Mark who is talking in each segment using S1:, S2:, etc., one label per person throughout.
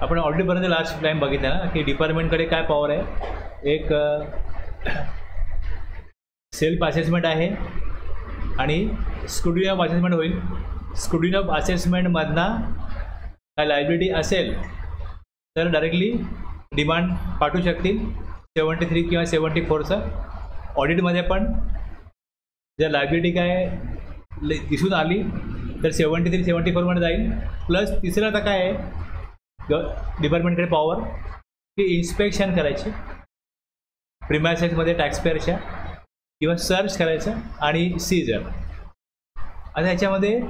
S1: आपण ऑलरेडीपर्यंत last time बघितलं ना की डिपार्टमेंटकडे काय पॉवर आहे, एक सेल्फ असेसमेंट आहे आणि स्क्रुटिनी ऑफ असेसमेंट होईल. स्क्रुटिनी ऑफ असेसमेंटमधनं काय लायबिलिटी असेल तर डायरेक्टली डिमांड पाठवू शकतील 73 किंवा 74चं. ऑडिटमध्ये पण जर लायबिलिटी काय दिसून आली तर 73, 74मध्ये जाईल. प्लस तिसरं आता काय आहे डिपार्टमेंटकडे पॉवर की इन्स्पेक्शन करायची प्रिमायसेसमध्ये टॅक्सपेअरच्या किंवा सर्च करायचं आणि सीजर. आता ह्याच्यामध्ये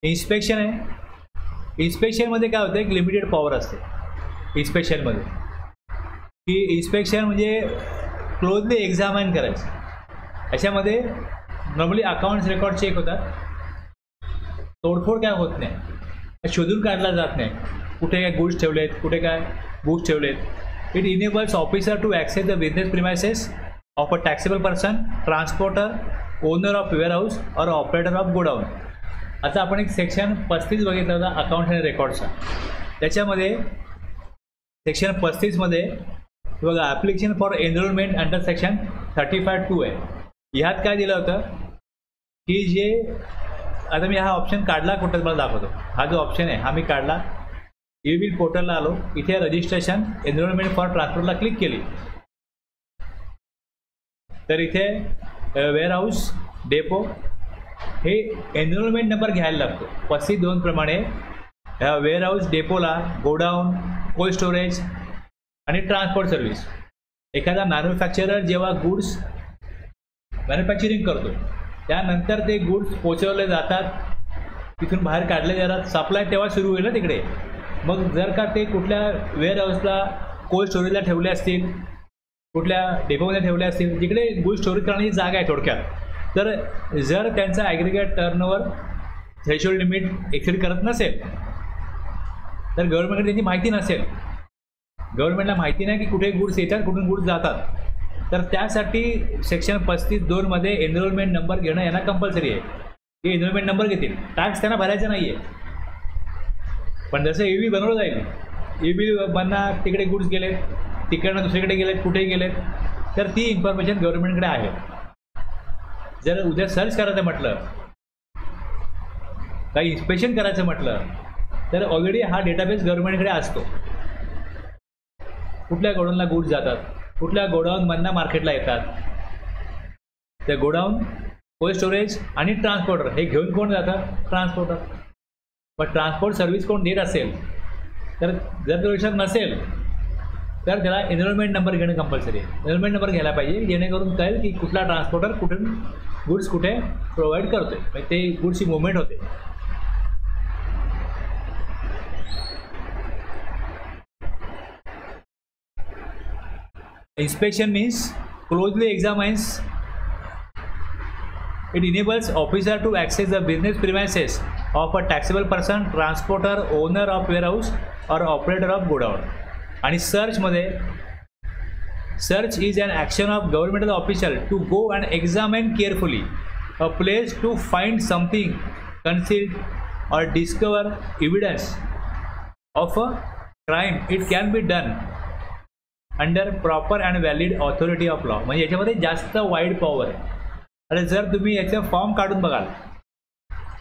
S1: इन्स्पेक्शन आहे. इन्स्पेक्शनमध्ये काय होतं, एक लिमिटेड पॉवर असते इन्स्पेक्शनमध्ये की इन्स्पेक्शन म्हणजे क्लोजली एक्झामाइन करायचं. याच्यामध्ये नॉर्मली अकाउंट्स रेकॉर्ड चेक होतात, तोडफोड काय होत नाही, शोधून काढला जात नाही कुठे काय गुड्स ठेवलेत, कुठे काय बुक्स ठेवलेत. It enables officer to access the business premises of a taxable person, transporter, owner of warehouse or operator of godown. आता आपण एक सेक्शन 35 बघितला होता अकाउंट्स आणि रेकॉर्डचा. त्याच्यामध्ये सेक्शन 35मध्ये बघा application for enrolment under section 35(2) आहे. ह्यात काय दिलं होतं की जे आता मी हा ऑप्शन काढला कुठं मला दाखवतो. हा जो ऑप्शन आहे हा मी काढला, ई-बिल पोर्टलला आलो, इथे रजिस्ट्रेशन एनरोलमेंट फॉर ट्रान्सपोर्टला क्लिक केली तर इथे वेअरहाऊस डेपो हे एनरोलमेंट नंबर घ्यायला लागतो 35(2) प्रमाणे. ह्या वेअरहाऊस डेपोला गोडाऊन, कोल्ड स्टोरेज आणि ट्रान्सपोर्ट सर्व्हिस. एखादा मॅन्युफॅक्चरर जेव्हा गुड्स मॅन्युफॅक्चरिंग करतो त्यानंतर ते गुड्स पोचवले जातात, तिथून बाहेर काढले जातात, सप्लाय तेव्हा सुरू होईल ना तिकडे. मग जर का ते कुठल्या वेअरहाऊसला कोल्ड स्टोरेजला ठेवले असतील, कुठल्या डेपोमध्ये ठेवले असतील जिकडे गुड्स स्टोरेज करण्याची जागा आहे थोडक्यात, तर जर त्यांचा aggregate turnover threshold limit exceed करत नसेल तर गव्हर्नमेंटकडे त्यांची माहिती नसेल, गव्हर्नमेंटला माहिती नाही की कुठे गुड्स येतात कुठून गुड्स जातात, तर त्यासाठी सेक्शन 35(2) मध्ये एनरोलमेंट नंबर घेणं यांना कंपल्सरी आहे. हे एनरोलमेंट नंबर घेतील, टॅक्स त्यांना भरायचा नाही आहे. पण जसं ई-बिल बनवलं जाईल, ई-बिल बनणार तिकडे गुड्स गेलेत, तिकडनं दुसरीकडे गेलेत, कुठे गेलेत, तर ती इन्फॉर्मेशन गव्हर्नमेंटकडे आहे. जर उद्या सर्च करायचं म्हटलं, काही इन्स्पेक्शन करायचं म्हटलं तर ऑलरेडी हा डेटाबेस गव्हर्नमेंटकडे असतो. कुठल्या गोडाऊनला गुड्स जातात, कुठल्या गोडाऊनमधनं मार्केटला येतात, त्या गोडाऊन, कोल्ड स्टोरेज आणि ट्रान्सपोर्टर हे घेऊन कोण जातं, ट्रान्सपोर्टर. पण ट्रान्सपोर्ट सर्व्हिस कोण देत असेल तर जर तो विषय नसेल तर त्याला एनरोलमेंट नंबर घेणं कंपल्सरी आहे. एनरोलमेंट नंबर घ्यायला पाहिजे जेणेकरून कळेल की कुठला ट्रान्सपोर्टर कुठून गुड्स कुठे प्रोव्हाइड करतोय, म्हणजे ते गुड्सची मुवमेंट होते. Inspection means closely examines. It enables officer to access the business premises of a taxable person, transporter, owner of warehouse or operator of godown. आणि search मध्ये search is an action of governmental official to go and examine carefully a place to find something concealed or discover evidence of a crime. It can be done under proper and valid authority of law. म्हणजे याच्यामध्ये जास्त wide power आहे. आणि जर तुम्ही याचे form काढून बघाल,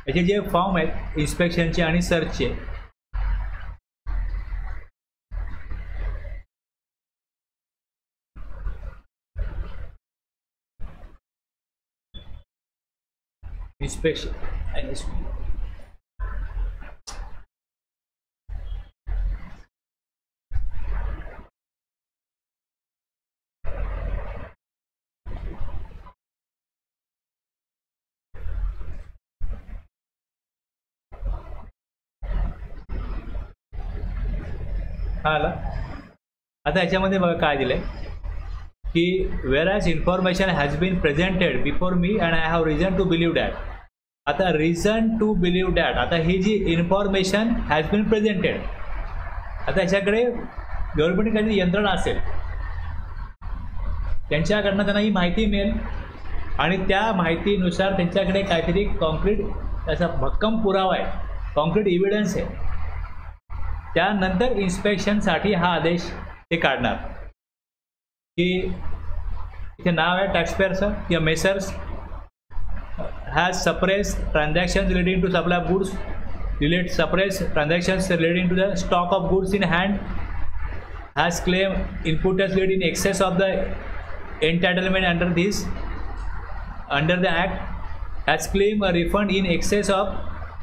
S1: याचे जे फॉर्म आहेत इन्स्पेक्शनचे आणि सर्चचे, इन्स्पेक्शन आला. आता याच्यामध्ये बघा काय दिलं आहे की whereas information has been presented before me and I have reason to believe that. आता रिझन टू बिलीव्ह डॅट, आता ही जी इन्फॉर्मेशन हॅज बीन प्रेझेंटेड, आता याच्याकडे गव्हर्नमेंट काही यंत्रणा असेल त्यांच्याकडनं त्यांना ही माहिती मिळेल आणि त्या माहितीनुसार त्यांच्याकडे काहीतरी कॉन्क्रीट त्याचा भक्कम पुरावा आहे, कॉन्क्रीट एव्हिडन्स आहे, त्यानंतर इन्स्पेक्शनसाठी हा आदेश ते काढणार. की इथे नाव आहे टॅक्सपेयरचं किंवा messrs has suppress transaction relating to supply of goods suppress transactions relating to the stock of goods in hand, has claimed input tax rate in excess of the entitlement under the act, has claimed a refund in excess of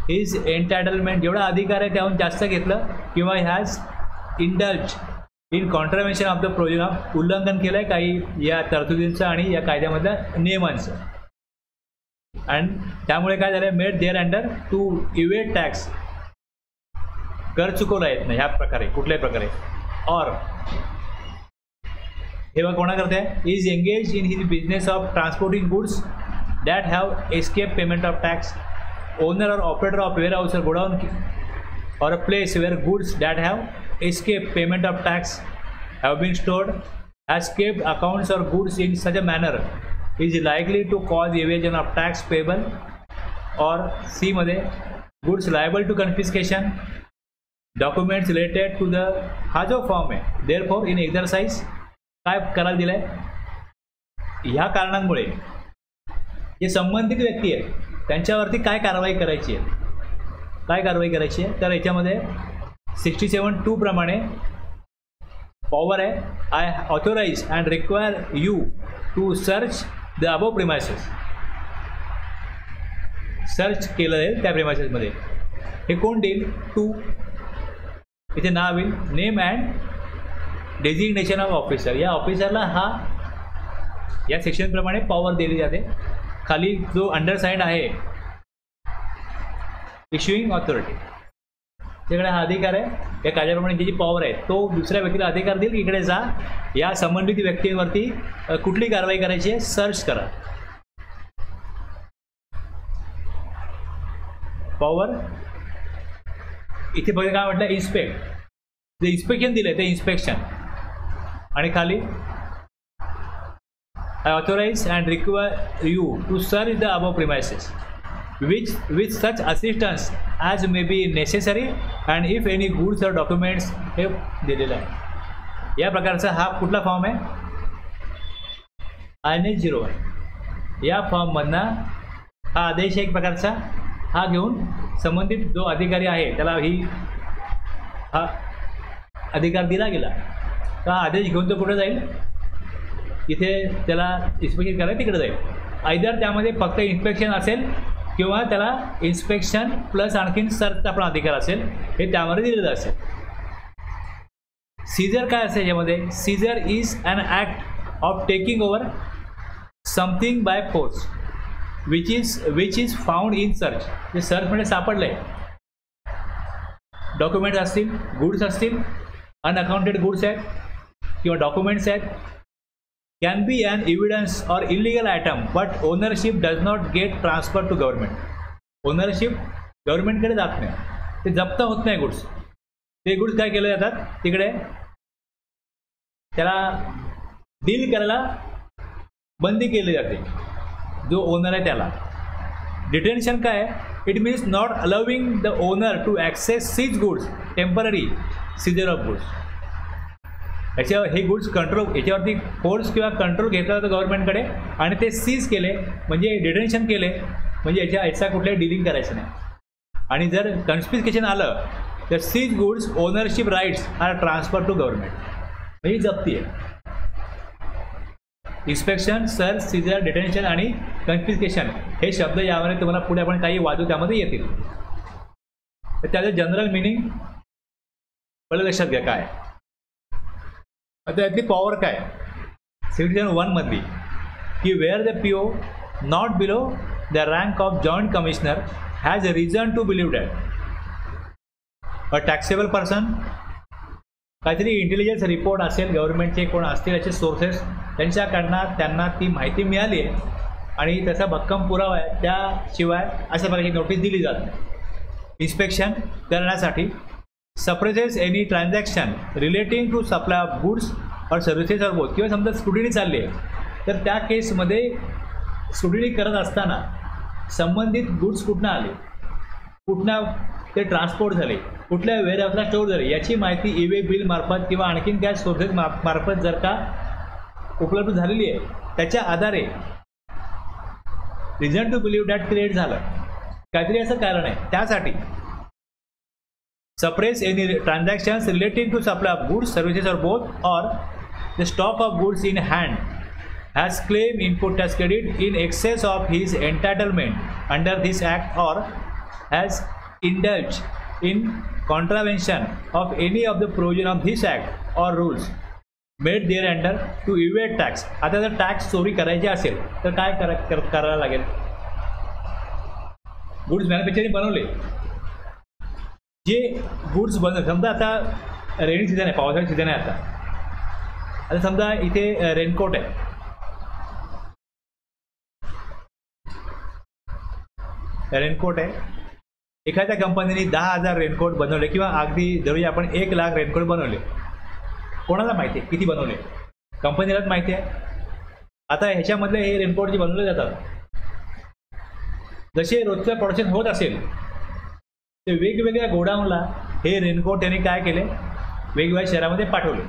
S1: his entitlement, जेवढा अधिकार आहे त्याहून जास्त घेतलं, किंवा has indulged in contravention of the provision, उल्लंघन केलं आहे काही या तरतुदींचं आणि या कायद्यामधल्या नियमांचं, आणि त्यामुळे काय झालं, made thereunder to evade tax, कर चुकवला येत नाही ह्या प्रकारे कुठल्याही प्रकारे. और हे बघ कोणा करते, is engage in his business of transporting goods that have escape payment of tax, owner or operator of warehouse or godown or a place where goods that have escape payment of tax have been stored, has kept accounts or goods in such a manner is likely to cause evasion of tax payable, or C मध्ये goods liable to confiscation, documents related to the, हा जो form आहे therefore in exercise काय करायला दिलं आहे, ह्या कारणांमुळे जे संबंधित व्यक्ती आहेत त्यांच्यावरती काय कारवाई करायची आहे, तर याच्यामध्ये 67(2) प्रमाणे पॉवर आहे, I authorise and require you to search the above premises, search केलं आहे त्या प्रिमायसेसमध्ये. हे कोण देईल, टू, इथे नाव येईल, name and designation of officer, या ऑफिसरला हा या सेक्शनप्रमाणे पॉवर दिली जाते. खाली जो अंडरसाइंड आहे इश्युइंग ऑथॉरिटी, त्याच्याकडे हा अधिकार आहे, या कायद्याप्रमाणे ज्याची पॉवर आहे तो दुसऱ्या व्यक्तीला अधिकार देईल, इकडे जा, या संबंधित व्यक्तींवरती कुठली कारवाई करायची आहे सर्च करा. पॉवर इथे बघा काय म्हटलं, इन्स्पेक्ट, जे इन्स्पेक्शन दिलं ते इन्स्पेक्शन, आणि खाली I authorise and require you to search the above premises with such assistance as may be necessary and if any goods or documents हे दिलेलं आहे. या प्रकारचा हा कुठला फॉर्म आहे, INS 01. या फॉर्ममधनं हा आदेश एक प्रकारचा हा घेऊन संबंधित जो अधिकारी आहे त्याला हा अधिकार दिला गेला, तर हा आदेश घेऊन तो कुठे जाईल, इथे त्याला इन्स्पेक्शन करायला तिकडे जाईल. आयदर त्यामध्ये फक्त इन्स्पेक्शन असेल किंवा त्याला इन्स्पेक्शन प्लस आणखीन सर्चचा पण अधिकार असेल, हे त्यामध्ये दिलेलं असेल. सीजर काय असेल यामध्ये, seizure is an act of taking over something by force which is found in search, जे सर्चमध्ये सापडलं आहे, डॉक्युमेंट्स असतील, गुड्स असतील, अनअकाउंटेड गुड्स आहेत किंवा डॉक्युमेंट्स आहेत, can be an evidence or illegal item but ownership does not get transferred to government, ownership गव्हर्नमेंटकडे जात नाही, ते जप्त होत नाही गुड्स, ते गुड्स काय केले जातात तिकडे त्याला डील करायला बंदी केली जाते जो ओनर आहे त्याला. डिटेन्शन काय आहे, it means not allowing the owner to access seize goods, temporary seizure of goods. याच्यावर हे गुड्स कंट्रोल, याच्यावरती फोर्स किंवा कंट्रोल घेतला जातं गव्हर्नमेंटकडे आणि ते सीज केले म्हणजे डिटेन्शन केले म्हणजे याचा कुठल्याही डीलिंग करायचं नाही. आणि जर कन्स्पिकेशन आलं तर seize goods ownership rights are transfer to government, ही जप्ती आहे. इन्स्पेक्शन, सर्च, सीजर, डिटेन्शन आणि कन्स्पिकेशन हे शब्द यामध्ये तुम्हाला पुढे आपण काही वादू त्यामध्ये येतील. तर त्याचं जनरल मिनिंग पहिलं लक्षात घ्या काय. आता यातली पॉवर काय, 71 मधली की where the PO not below the rank of joint commissioner has a reason to believe that a taxable person, काहीतरी इंटेलिजन्स रिपोर्ट असेल, गव्हर्नमेंटचे कोण असतील याचे सोर्सेस, त्यांच्याकडनं त्यांना ती माहिती मिळाली आहे आणि त्याचा भक्कम पुरावा आहे, त्याशिवाय अशा प्रकारची नोटीस दिली जाते. इन्स्पेक्शन करण्यासाठी suppresses any transaction relating to supply of goods or services or both, किंवा समजा स्क्रुटिनी चालली आहे तर त्या केसमध्ये स्क्रुटिनी करत असताना संबंधित गुड्स कुठनं आले कुठल्या ते ट्रान्सपोर्ट झाले, कुठल्या वेअरहाऊसला स्टोअर झाले, याची माहिती ई-वे बिल मार्फत किंवा आणखीन काय सोर्सेस मार्फत जर का उपलब्ध झालेली आहे, त्याच्या आधारे reason to believe that create झालं, काहीतरी असं कारण आहे. त्यासाठी suppress any transactions relating to supply of goods, services or both, or the stock of goods in hand has claimed input tax credit in excess of his entitlement under this act, or has indulged in contravention of any of the provision of this act or rules made thereunder to evade tax. आता जर tax चोरी करायची असेल तर काय करायला लागेल? Goods manufacturing बनवले, जे गुड्स समजा आता रेनी सीझन आहे, पावसाळी सीझन आहे, आता समजा इथे रेनकोट आहे, रेनकोट आहे, एखाद्या कंपनीने 10,000 रेनकोट बनवले किंवा अगदी जरूया आपण 1,00,000 रेनकोट बनवले. कोणाला माहिती आहे किती बनवले? कंपनीलाच माहिती आहे. आता ह्याच्यामधले हे रेनकोट जे बनवले जातात, जसे रोजचं प्रोडक्शन होत असेल ते वेगवेगळ्या गोडाऊनला हे रेनकोट त्यांनी काय केले, वेगवेगळ्या शहरामध्ये पाठवले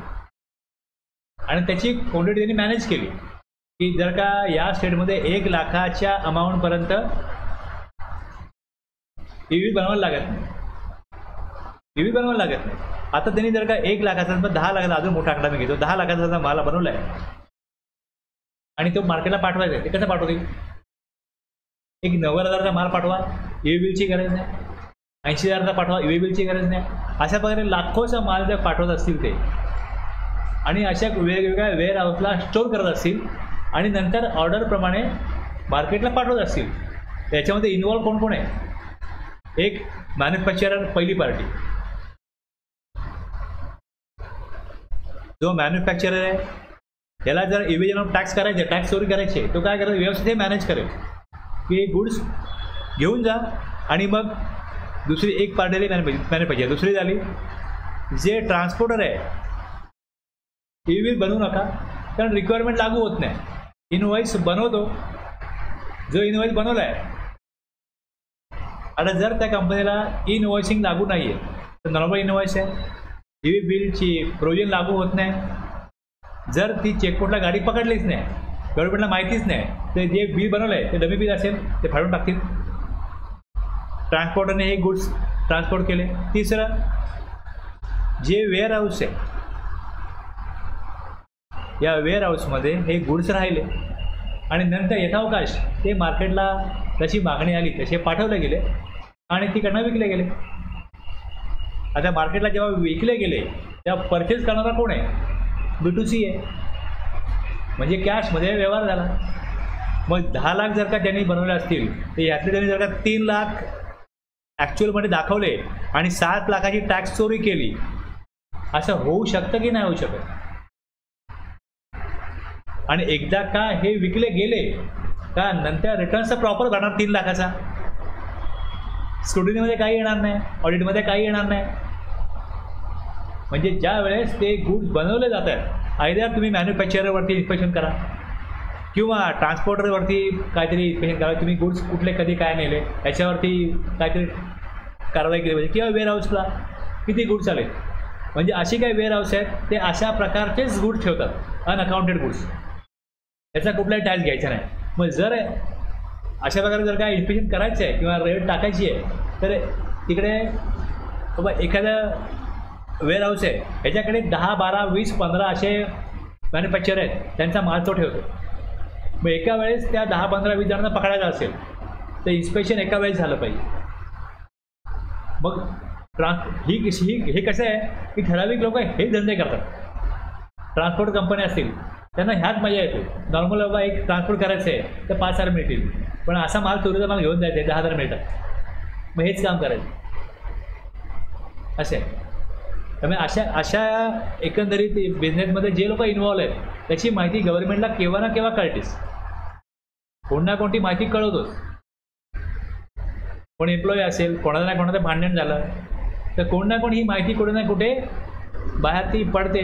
S1: आणि त्याची क्वांटिटी त्यांनी मॅनेज केली की जर का या स्टेटमध्ये 1,00,000च्या अमाऊंटपर्यंत ई-वी बनवायला लागत नाही, ई-वी बनवायला लागत नाही. आता त्यांनी जर का 1,00,000चा 10,00,000चा अजून मोठा आकडा मी घेतो, 10,00,000चा माल बनवला आहे आणि तो मार्केटला पाठवायचा आहे, ते कसं पाठवतील? एक 90,000चा माल पाठवा, ई-वी बिलची गरज नाही, 80,000चा पाठवा, ई-वी बिलची गरज नाही. अशा प्रकारे लाखोचा माल जर पाठवत असतील ते आणि अशा वेगवेगळ्या वेअर हाऊसला स्टोअर करत असतील आणि नंतर ऑर्डरप्रमाणे मार्केटला पाठवत असतील, त्याच्यामध्ये इन्व्हॉल्व कोण कोण आहे? एक मॅन्युफॅक्चरर, पहिली पार्टी. जो मॅन्युफॅक्चरर आहे त्याला जर इव्हिजन ऑफ टॅक्स करायचे, टॅक्स चोरी करायचे, तो काय करेल? व्यवस्थित मॅनेज करेल की गुड्स घेऊन जा आणि मग दुसरी एक पार्टी मॅन्युफॅक्चर, दुसरी झाली जे ट्रान्सपोर्टर आहे, ई-वी बनवू नका कारण रिक्वायरमेंट लागू होत नाही. इनवॉइस बनवतो, जो इनवॉइस बनवला आहे, आता जर त्या कंपनीला इनवॉइसिंग लागू नाही आहे तर नॉर्मल इनवॉइस आहे, ई-वी बिलची प्रोविजन लागू होत नाही. जर ती चेकपोर्टला गाडी पकडलीच नाही, गव्हर्नमेंटला माहितीच नाही, तर जे बिल बनवलं आहे ते डमी बिल असेल ते फाडून टाकतील. ट्रान्सपोर्टरने हे गुड्स ट्रान्सपोर्ट केले. तिसरं, जे वेअर हाऊस आहे, या वेअर हाऊसमध्ये हे गुड्स राहिले आणि नंतर यथावकाश ते मार्केटला जशी मागणी आली तसे पाठवले गेले आणि तिकडनं विकले गेले. आता मार्केटला जेव्हा विकले गेले तेव्हा परचेस करणारा कोण आहे? B2C आहे, म्हणजे कॅशमध्ये व्यवहार झाला. मग 10,00,000 जर का त्यांनी बनवले असतील तर यातले त्यांनी जर का 3,00,000 ॲक्च्युअलमध्ये दाखवले आणि 7,00,000ची टॅक्स चोरी केली, असं होऊ शकतं की नाही होऊ शकत? आणि एकदा का हे विकले गेले का नंतर रिटर्न्सचा प्रॉपर भरणार 3,00,000चा, स्क्रुटिनीमध्ये काही येणार नाही, ऑडिटमध्ये काही येणार नाही. म्हणजे ज्या वेळेस ते गुड्स बनवले जातात, आयदर तुम्ही मॅन्युफॅक्चररवरती इन्स्पेक्शन करा किंवा ट्रान्सपोर्टरवरती काहीतरी इन्स्पेक्शन करा, तुम्ही गुड्स कुठले कधी काय नेले याच्यावरती काहीतरी कारवाई केली पाहिजे, किंवा वेअर हाऊसला किती गुड्स आले. म्हणजे अशी काही वेअर हाऊस आहेत ते अशा प्रकारचेच गुड्स ठेवतात, अनअकाउंटेड गुड्स, याचा कुठलाही टॅक्स घ्यायचा नाही. मग जर अशा प्रकारे जर काय इन्स्पेक्शन करायचं आहे किंवा रेट टाकायची आहे तर तिकडे बाबा एखादं वेअर हाऊस आहे ह्याच्याकडे 10, 12, 20, 15 असे मॅन्युफॅक्चर आहेत, त्यांचा माल तो ठेवतो. मग एका वेळेस त्या 10, 15, 20 जणांना पकडायचं असेल तर इन्स्पेक्शन एका वेळेस झालं पाहिजे. मग हे कसं आहे की ठराविक लोक हे धंदे करतात. ट्रान्सपोर्ट कंपनी असतील त्यांना ह्याच मजा येते. नॉर्मल बाबा एक ट्रान्सपोर्ट करायचं आहे तर 5,000 मिळतील, पण असा माल चोरीचा माल घेऊन जायचं आहे 10,000 मिळतात, मग हेच काम करायचं असे. त्यामुळे अशा एकंदरीत बिझनेसमध्ये जे लोक इन्व्हॉल्व आहेत त्याची माहिती गव्हर्नमेंटला केव्हा ना केव्हा कळतेच, कोण ना कोणती माहिती कळवतोच. कोण एम्प्लॉई असेल, कोणाला ना कोणाचं भांडण झालं तर कोण ना कोण ही माहिती कुठे ना कुठे बाहेर ती पडते.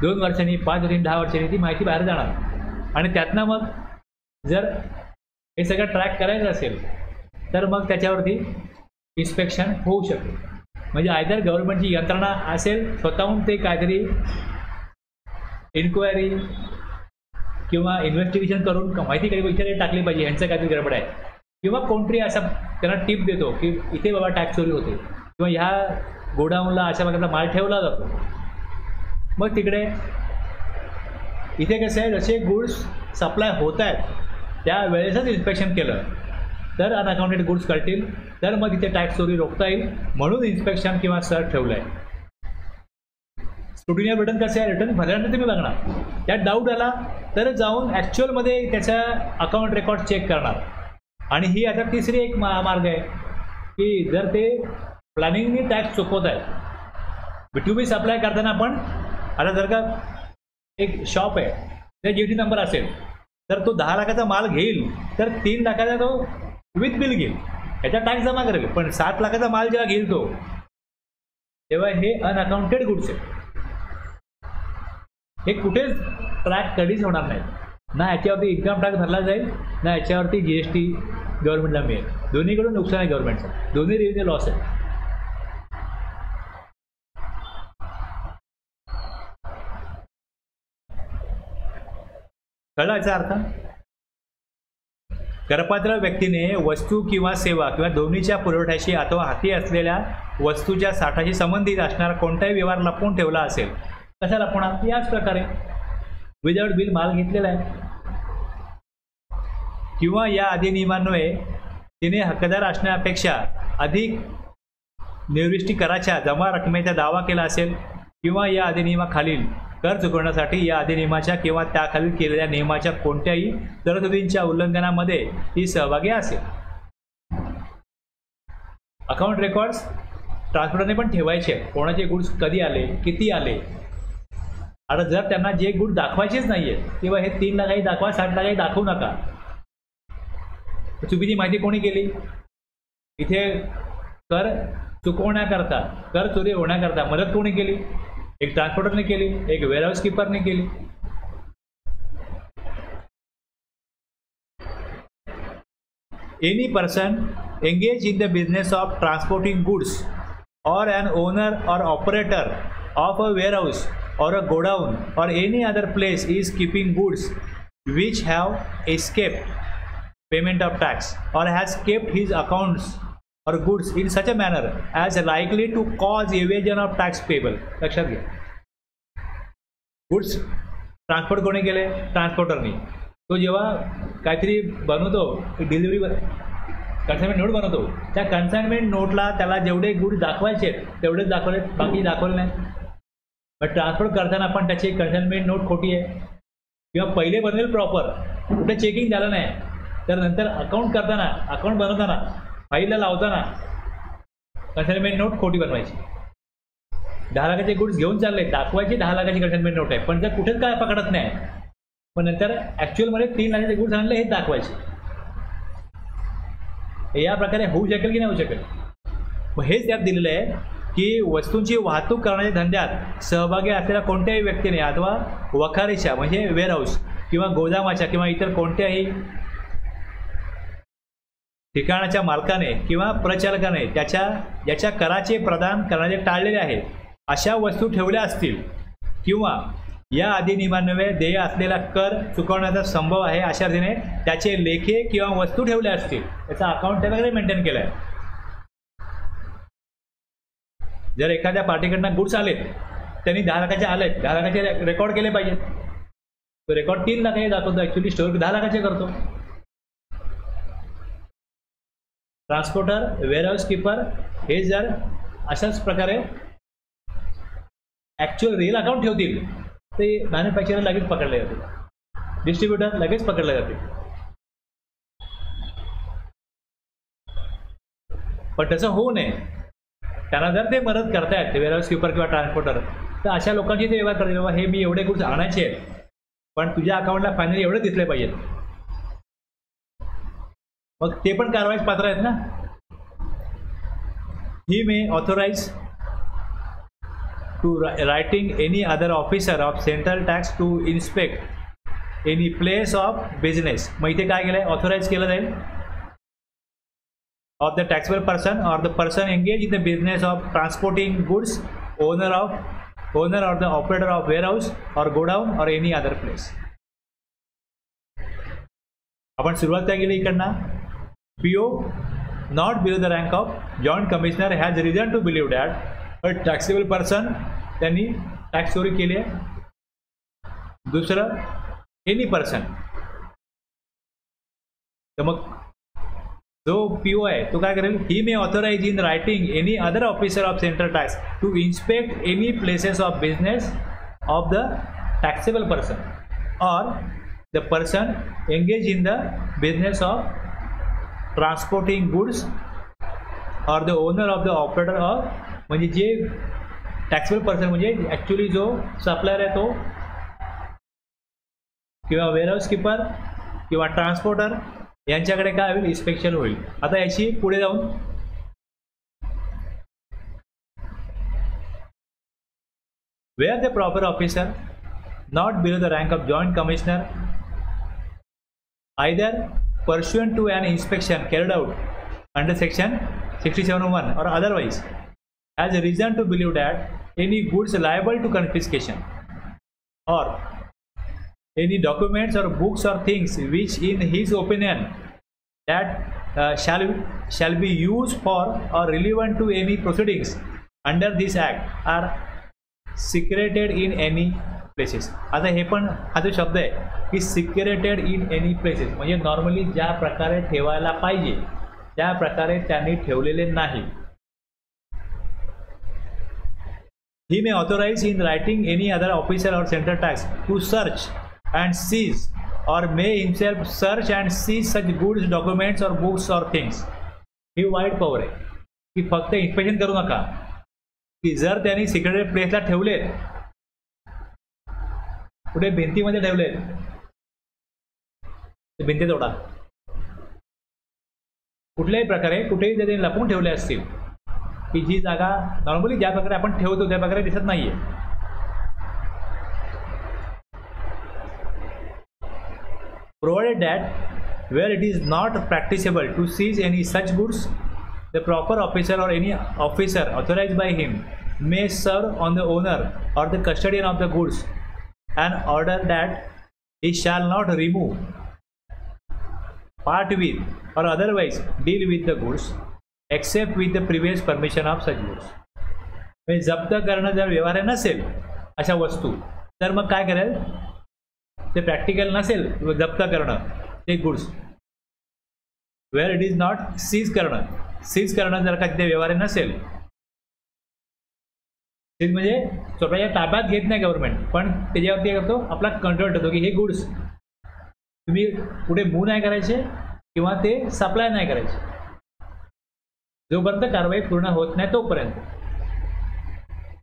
S1: 2 वर्षांनी, 5 वर्षांनी, 10 वर्षांनी ती माहिती बाहेर जाणार आणि त्यातनं मग जर हे सगळं ट्रॅक करायचं असेल तर मग त्याच्यावरती इन्स्पेक्शन होऊ शकेल. म्हणजे आयदर गव्हर्नमेंटची यंत्रणा असेल स्वतःहून ते काहीतरी इन्क्वायरी किंवा इन्व्हेस्टिगेशन करून माहिती काही विचारायला टाकली पाहिजे यांचं काहीतरी गडबड आहे, किंवा कोणतरी असा त्यांना टिप देतो की इथे बाबा टॅक्स चोरी होते किंवा ह्या गोडाऊनला अशा प्रकारचा माल ठेवला जातो. मग तिकडे इथे कसं आहे, जसे गुड्स सप्लाय होत आहेत त्या वेळेसच इन्स्पेक्शन केलं तर अनअकाउंटेड गुड्स कळतील, तर मग तिथे टॅक्स चोरी रोखता येईल. म्हणून इन्स्पेक्शन किंवा सर्च ठेवलं आहे. स्क्रुटिनी रिटर्न कसं आहे, रिटर्न भरल्यानंतर तुम्ही बघणार, त्यात डाऊट आला तर जाऊन ॲक्च्युअलमध्ये त्याचा अकाउंट रेकॉर्ड चेक करणार. आणि ही आता तिसरी एक मार्ग आहे की जर ते प्लॅनिंगनी टॅक्स चुकवत आहेत, B2B सप्लाय करताना आपण आता जर का एक शॉप आहे त्या GT नंबर असेल तर तो 10 लाखाचा माल घेईल तर 3 लाखाचा तो विथ बिल घेईल, याचा टॅक्स जमा करेल. पण 7 लाखाचा माल जेव्हा घेईल तो तेव्हा हे अनअकाउंटेड गुड्स आहे, हे कुठेच ट्रॅक कधीच होणार नाही. ना याच्यावरती इन्कम टॅक्स भरला जाईल ना याच्यावरती GST गव्हर्नमेंटला मिळेल. दोन्हीकडून नुकसान आहे गव्हर्नमेंटचं, दोन्ही रेव्हेन्यू लॉस आहे. कळलं याचा अर्थ? करपात्र व्यक्तीने वस्तू किंवा सेवा किंवा दोन्हीच्या पुरवठ्याशी अथवा हाती असलेल्या वस्तूच्या साठाशी संबंधित असणारा कोणताही व्यवहार लपवून ठेवला असेल. कसा लपवणार? याच प्रकारे विदाउट बिल माल घेतलेला आहे किंवा या अधिनियमान्वये तिने हक्कदार असण्यापेक्षा अधिक निवृत्ती कराच्या जमा रकमेचा दावा केला असेल किंवा या अधिनियमाखालील कर चुकवण्यासाठी या अधिनियमाच्या किंवा त्याखालील केलेल्या नियमाच्या कोणत्याही तरतुदींच्या उल्लंघनामध्ये ती सहभागी असेल. अकाउंट रेकॉर्ड्स ट्रान्सपोर्टरने पण ठेवायचे, कोणाचे गुड्स कधी आले, किती आले. आता जर त्यांना जे गुड दाखवायचेच नाही आहेत किंवा हे 3 लाखाही दाखवा 7 लाखाही दाखवू नका. चुकीची माहिती कोणी केली? इथे कर चुकवण्याकरता, कर चोरी होण्याकरता मदत कोणी केली? एक ट्रान्सपोर्टरने केली, एक वेअरहाऊस कीपरने केली. Any person engage in the business of transporting goods or an owner or operator of a warehouse or a godown or any other place is keeping goods which have escaped payment of tax or has kept his accounts or goods in such a manner as likely to cause evasion of tax payable. लक्षात घ्या, goods transport कोणी केले? ट्रान्सपोर्टरनी. तो जेव्हा काहीतरी बनवतो delivery consignment note बनवतो, त्या कन्साइनमेंट नोटला त्याला जेवढे गुड दाखवायचे तेवढेच दाखवले, बाकी दाखवले नाही. पण ट्रान्सपोर्ट करताना पण त्याची कन्साइनमेंट नोट खोटी आहे किंवा पहिले बनवेल प्रॉपर, कुठे चेकिंग झालं नाही, तर नंतर अकाउंट करताना, अकाउंट बनवताना, फाईलला लावताना कन्साइनमेंट नोट खोटी बनवायची. 10 लाखाचे गुड्स घेऊन चालले, दाखवायची 10 लाखाची कन्साइनमेंट नोट आहे, पण जर कुठेच काय पकडत नाही, पण नंतर ॲक्च्युअलमध्ये 3 लाखाचे गुड्स आणले हे दाखवायचे. या प्रकारे होऊ शकेल की नाही होऊ शकेल? मग हेच त्यात दिलेलं आहे की वस्तूंची वाहतूक करण्याच्या धंद्यात सहभागी असलेल्या कोणत्याही व्यक्तीने अथवा वखारीच्या म्हणजे वेअरहाऊस किंवा गोदामाच्या किंवा इतर कोणत्याही ठिकाणाच्या मालकाने किंवा प्रचालकाने ज्याच्या कराचे प्रदान करण्याचे टाळलेले आहे अशा वस्तू ठेवल्या असतील किंवा या अधिनियमान्वये देय असलेला कर चुकवण्याचा संभव आहे अशा अर्थाने त्याचे लेखे किंवा वस्तू ठेवल्या असतील, त्याचा अकाउंट त्याला मेंटेन केलं आहे. जर एखाद्या पार्टीकडनं गुड्स आलेत, त्यांनी 10 लाखाचे आलेत, 10 लाखाचे रेकॉर्ड केले पाहिजेत. तो रेकॉर्ड 3 लाखाचे दाखवतो, ॲक्च्युली स्टोर 10 लाखाचे करतो. ट्रान्सपोर्टर, वेअरहाऊस कीपर हे जर अशाच प्रकारे ॲक्च्युअल रिअल अकाउंट ठेवतील ते मॅन्युफॅक्चरर लगेच पकडले जाते, डिस्ट्रीब्युटर लगेच पकडले जाते. पण तसं होऊ नये, त्यांना जर ते मदत करतायत ते वेअरहाऊस कीपर किंवा ट्रान्सपोर्टर, तर अशा लोकांची ते व्यवहार करतील, बाबा हे मी एवढे गुड्स आणायचे आहेत पण तुझ्या अकाउंटला फायनली एवढे दिसले पाहिजेत, मग ते पण कारवाईस पात्र आहेत ना. ही may authorise to writing any other officer of central tax to inspect any place of business. मग इथे काय केलं आहे? ऑथोराईज केलं जाईल. of the taxable person or the person engaged in the business of transporting goods, owner or the operator of warehouse or godown or any other place. आपण सुरुवात काय केली इकडनं, PO not below the rank of joint commissioner has reason to believe that a taxable person त्यांनी tax चोरी केली आहे. दुसरं एनी पर्सन, तर मग जो PO आहे तो काय करेल, he may authorise in writing any other officer of central tax to inspect any places of business of the taxable person or the person engage in the business of transporting goods or the owner of the operator of, म्हणजे जे taxable person म्हणजे actually जो supplier आहे तो किंवा warehouse keeper किंवा transporter यांच्याकडे काय होईल, इन्स्पेक्शन होईल. आता याची पुढे जाऊन where the proper officer not below the rank of joint commissioner either pursuant to an inspection carried out under section 67(1) or otherwise has reason to believe that any goods liable to confiscation or any documents or books or things which in his opinion that shall be used for or relevant to any proceedings under this act are secreted in any places. आता हे पण हा जो शब्द आहे की secreted in any places, म्हणजे normally ज्या प्रकारे ठेवायला पाहिजे त्या प्रकारे त्यांनी ठेवलेले नाही. He may authorize in writing any other officer or central tax to search and seize or may himself search and seize such goods, documents or books or things. ही वाईट पॉवर आहे की फक्त इन्स्पेक्शन करू नका, की जर त्यांनी सिक्रेटेड प्लेसला ठेवले, कुठे भिंतीमध्ये ठेवले तर भिंती तोडा. कुठल्याही प्रकारे कुठेही जर त्यांनी लपवून ठेवले असतील की जी जागा नॉर्मली ज्या प्रकारे आपण ठेवतो त्या प्रकारे दिसत नाहीये, provided that where it is not practicable to seize any such goods, the proper officer or any officer authorized by him may serve on the owner or the custodian of the goods and order that he shall not remove, part with or otherwise deal with the goods except with the previous permission of such goods. म्हणजे जप्त करणं जर व्यवहार्य नसेल अशा वस्तू तर मग काय करेल, ते प्रॅक्टिकल नसेल जप्त करणं ते goods, where it is not seize करणं जर का तिथे व्यवहार्य नसेल, सीज म्हणजे स्वतःच्या ताब्यात घेत नाही गव्हर्नमेंट, पण त्याच्यावरती काय करतो, आपला कंट्रोल ठेवतो की हे गुड्स तुम्ही पुढे मूव्ह नाही करायचे किंवा ते सप्लाय नाही करायचे जोपर्यंत कारवाई पूर्ण होत नाही तोपर्यंत.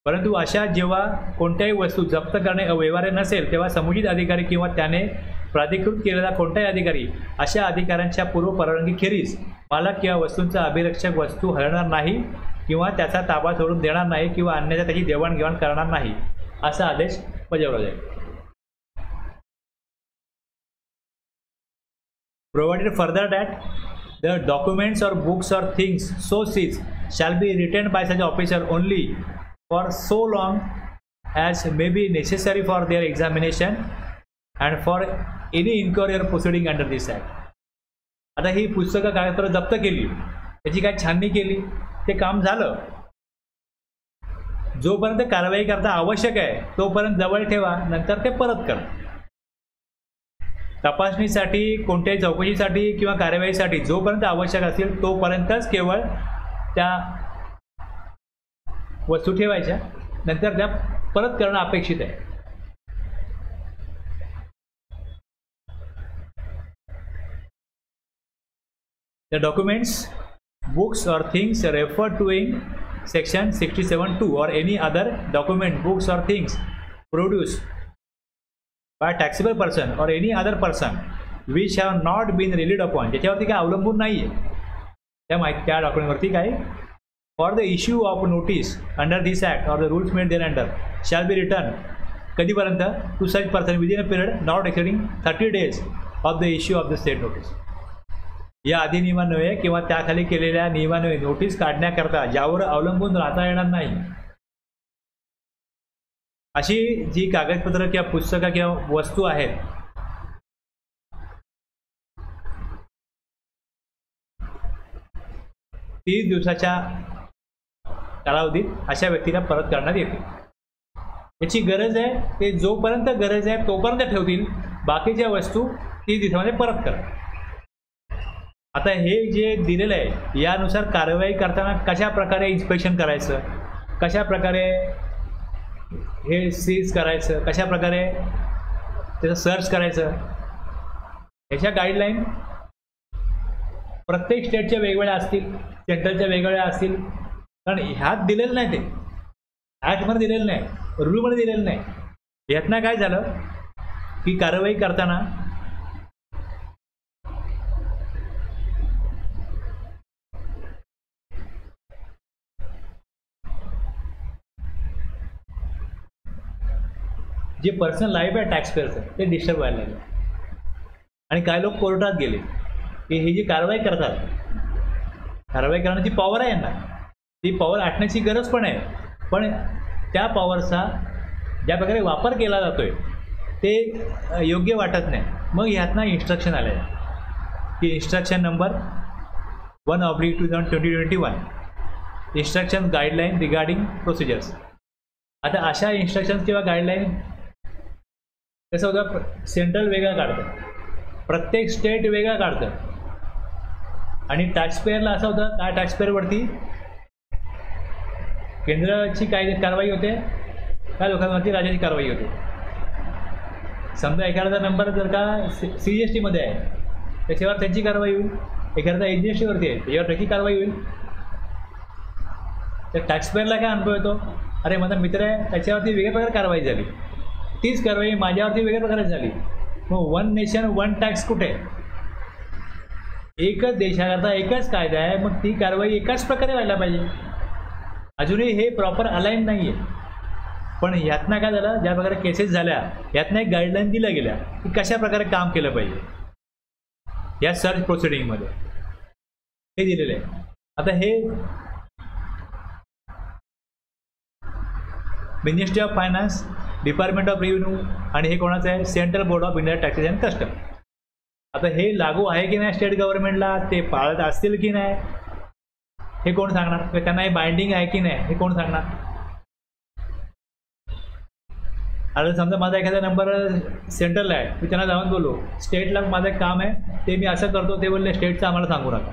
S1: परंतु अशा जेव्हा कोणत्याही वस्तू जप्त करणे अव्यवहार्य नसेल तेव्हा समुचित अधिकारी किंवा त्याने प्राधिकृत केलेला कोणताही अधिकारी अशा अधिकाऱ्यांच्या पूर्व परवानगी खेरीज मालक किंवा वस्तूंचा अभिरक्षक वस्तू हलवणार नाही किंवा त्याचा ताबा सोडून देणार नाही किंवा अन्यथा त्याची देवाणघेवाण करणार नाही असा आदेश बजावला जाईल. Provided further that the documents or books or things so seized shall be retained by such officer only for so long as may be necessary for their examination and for any inquiry or proceeding under this act. आता ही पुस्तकं कागदपत्र जप्त केली, त्याची काय छाननी केली, ते काम झालं. जोपर्यंत कारवाई करता आवश्यक आहे तोपर्यंत जवळ ठेवा, नंतर ते परत करा. तपासणीसाठी कोणत्याही चौकशीसाठी किंवा कार्यवाहीसाठी जोपर्यंत आवश्यक असेल तोपर्यंतच केवळ त्या वस्तू ठेवायच्या, नंतर त्या परत करणं अपेक्षित आहे. The documents, books or things referred to in section 67(2) or any other document, books or things produced by taxable person or any other person which have not been relied upon, ज्याच्यावरती काय अवलंबून नाहीये त्या डॉक्युमेंटवरती काय, for the issue of notice under this act or the rules made thereunder shall be returned कधीपर्यंत to such person within a period not exceeding 30 days of the issue of the said notice. या अधिनियमान्वये किंवा त्याखाली केलेल्या नियमान्वये notice काढण्याकरता ज्यावर अवलंबून राहता येणार नाही अशी जी कागदपत्र किंवा पुस्तकं किंवा वस्तू आहेत, 30 दिवसाच्या कालावधीत अशा व्यक्तीला परत करण्यात येते. याची गरज आहे ते जोपर्यंत गरज आहे तोपर्यंत ठेवतील, बाकीच्या वस्तू 30 दिवसामध्ये परत करा. आता हे जे दिलेलं आहे यानुसार कारवाई करताना कशा प्रकारे इन्स्पेक्शन करायचं, कशा प्रकारे हे सीज करायचं, कशा प्रकारे त्याचं सर्च करायचं, ह्याच्या गाईडलाईन प्रत्येक स्टेटच्या वेगवेगळ्या असतील, सेंट्रलच्या वेगवेगळ्या असतील. कारण ह्यात दिलेलं नाही, ते ॲक्टमध्ये दिलेलं नाही, रूलमध्ये दिलेलं नाही. ह्यातनं काय झालं की कारवाई करताना जे पर्सनल लाईफ आहे टॅक्सपेअरचं ते डिस्टर्ब व्हायला लागलं. आणि काही लोक कोर्टात गेले की ही जी कारवाई करतात, कारवाई करण्याची पॉवर आहे यांना, ती पॉवर आटण्याची गरज पण आहे, पण त्या पॉवरचा ज्या प्रकारे वापर केला जातोय ते योग्य वाटत नाही. मग ह्यातनं इन्स्ट्रक्शन आले की instruction number 1/2021 instruction guideline regarding procedures. आता अशा इन्स्ट्रक्शन्स किंवा गाईडलाईन कसं होतं, सेंट्रल वेगळं काढतं, प्रत्येक स्टेट वेगळं काढतं, आणि टॅक्सपेअरला असं होतं काय टॅक्सपेअरवरती केंद्राची काय कारवाई होते, काय लोकांवरती राज्याची कारवाई होते. समजा एखादा नंबर जर का CGST मध्ये आहे त्याच्यावर त्यांची कारवाई होईल, एखादा SGST वरती आहे त्याच्यावर त्याची कारवाई होईल. तर टॅक्सपेअरला काय अनुभव येतो, अरे माझा मित्र आहे त्याच्यावरती वेगळ्या प्रकारे कारवाई झाली, तीच कारवाई माझ्यावरती वेगळ्या प्रकारे झाली. मग वन नेशन वन टॅक्स कुठे, एकच देशाकरता एकच कायदा आहे, मग ती कारवाई एकाच प्रकारे व्हायला पाहिजे. अजूनही हे प्रॉपर अलाइन नाही आहे. पण यातनं काय झालं, ज्या प्रकारे केसेस झाल्या यातनं एक गाईडलाईन दिल्या गेल्या की कशा प्रकारे काम केलं पाहिजे या सर्च प्रोसिडिंगमध्ये, हे दिलेलं आहे. आता हे ministry of finance, department of revenue आणि हे कोणाचं आहे, central board of India taxation custom. आता हे लागू आहे की नाही स्टेट गव्हर्नमेंटला, ते पाळत असतील की नाही हे कोण सांगणार, किंवा त्यांना हे बाइंडिंग आहे की नाही हे कोण सांगणार. आता समजा माझा एखादा नंबर सेंट्रलला आहे, मी त्यांना जाऊन बोललो स्टेटला माझं एक काम आहे ते मी असं करतो, ते बोलले स्टेटचं आम्हाला सांगू नका.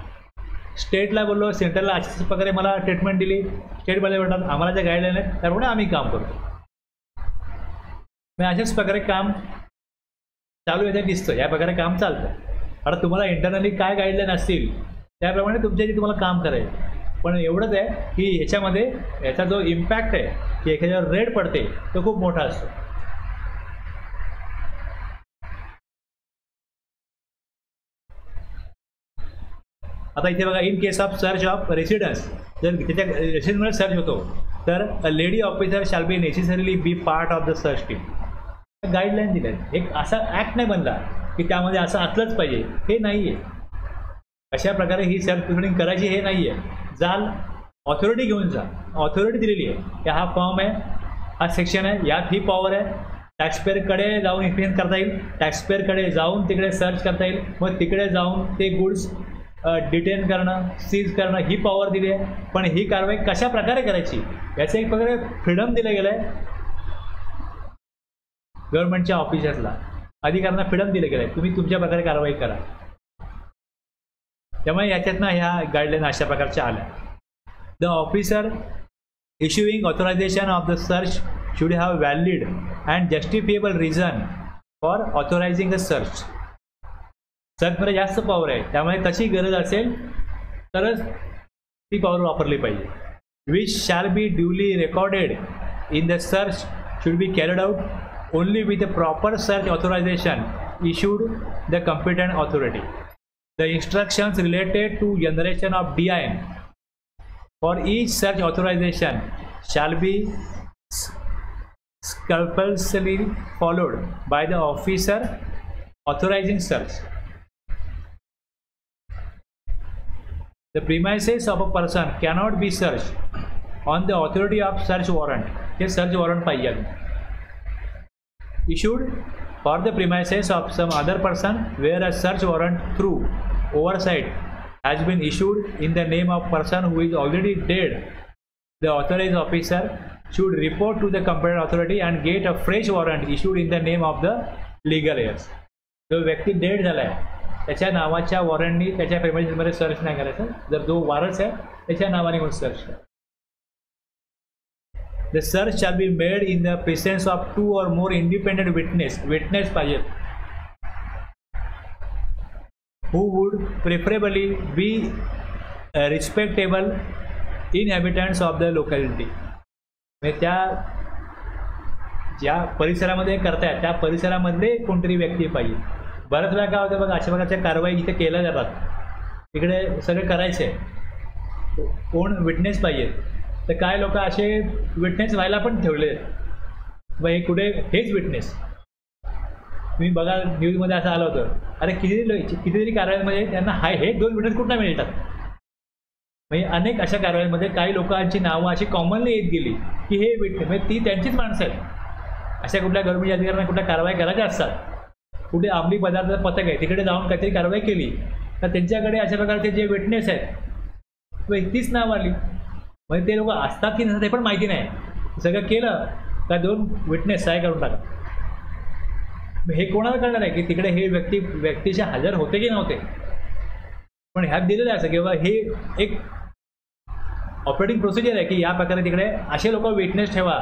S1: स्टेटला बोललो सेंट्रलला अशाच प्रकारे मला ट्रीटमेंट दिली, स्टेटवाले म्हणतात आम्हाला ज्या गाईडलाईन आहेत त्याप्रमाणे आम्ही काम करतो. मी अशाच प्रकारे काम चालू आहे, दिसतं या प्रकारे काम चालतं. आता तुम्हाला इंटरनली काय गाईडलाईन असतील त्याप्रमाणे तुमच्या तुम्हाला काम करायचं. पण एवढंच आहे की ह्याच्यामध्ये याचा जो इम्पॅक्ट आहे की एखाद्यावर रेट पडते तो खूप मोठा असतो. आता इथे बघा, in case of search of residence, जर त्याच्या रेसिडन्समध्ये सर्च होतो तर a lady officer shall be necessarily B part of the search team. Guideline दिल्या, एक असा ॲक्ट नाही बनला की त्यामध्ये असं असलंच पाहिजे, हे नाही आहे. अशा प्रकारे ही सर्च प्रोसिडिंग करायची हे नाही आहे. जाल ऑथॉरिटी घेऊन जा, ऑथॉरिटी दिलेली आहे की हा फॉर्म आहे, हा सेक्शन आहे, यात ही पॉवर आहे. टॅक्सपेअरकडे जाऊन इन्फ्लुएन्स करता येईल, टॅक्सपेअरकडे जाऊन तिकडे सर्च करता येईल, मग तिकडे जाऊन ते गुड्स डिटेन करणं, सीज करणं ही पॉवर दिली आहे. पण ही कारवाई कशा प्रकारे करायची याचं एक प्रकारे फ्रीडम दिलं गेलं आहे. गव्हर्नमेंटच्या ऑफिसर्सला, अधिकाऱ्यांना फ्रीडम दिलं गेलं आहे, तुम्ही तुमच्या प्रकारे कारवाई करा. त्यामुळे याच्यातनं ह्या गाईडलाईन अशा प्रकारच्या आल्या. The officer issuing authorisation of the search should have valid and justifiable reason for authorising the search. सर्चमध्ये जास्त पॉवर आहे, त्यामुळे तशी गरज असेल तरच ती पॉवर वापरली पाहिजे. Which shall be duly recorded in the search should be carried out only with a proper search authorisation issued the competent authority. The instructions related to generation of DIN for each search authorization shall be scrupulously followed by the officer authorizing search. The premises of a person cannot be searched on the authority of search warrant. हे search warrant पाहिजे. Issued for the premises of some other person where a search warrant through oversight has been issued in the name of person who is already dead. The authorized officer should report to the competent authority and get a fresh warrant issued in the name of the legal heirs. जो व्यक्ती dead झाला आहे त्याच्या नावाच्या वॉरंटनी त्याच्या प्रेमाइसेसमध्ये search नाही करायचं. जर जो वारस आहे त्याच्या नावाने कोण सर्च करा. The search shall be made in the presence of 2 or more independent witness पाहिजे, who would preferably be respectable inhabitants of the locality. म्हणजे त्या ज्या परिसरामध्ये करतायत त्या परिसरामधले कोणतरी व्यक्ती पाहिजे. बऱ्याच वेळा काय होतं बघा, अशा प्रकारच्या कारवाई जिथे केल्या जातात तिकडे सगळे करायचे कोण विटनेस पाहिजेत. तर काय लोक असे विटनेस व्हायला पण ठेवले बघ, हे कुठे हेच विटनेस. तुम्ही बघा न्यूजमध्ये असं आलं होतं, अरे कितीतरी कारवाईमध्ये त्यांना हे 2 विटनेस कुठं मिळतात. म्हणजे अनेक अशा कारवाईमध्ये काही लोकांची नावं अशी कॉमनली येत गेली की हे विटनेस, म्हणजे ती त्यांचीच माणसं आहेत. अशा कुठल्या गव्हर्नमेंट अधिकाऱ्यांना कुठल्या कारवाई करायच्या असतात, कुठे अंमली पदार्थ पथक आहे तिकडे जाऊन काहीतरी कारवाई केली तर त्यांच्याकडे अशा प्रकारचे जे विटनेस आहेत तीच नाव आली. म्हणजे ते लोक असतात की नसतात ते पण माहिती नाही. सगळं केलं का 2 विटनेस साय करून टाका. हे कोणाला कळणार आहे की तिकडे हे व्यक्तीचे हजर होते की नव्हते. पण ह्यात दिलेलं आहे असं किंवा हे एक ऑपरेटिंग प्रोसिजर आहे की या प्रकारे तिकडे असे लोक विटनेस ठेवा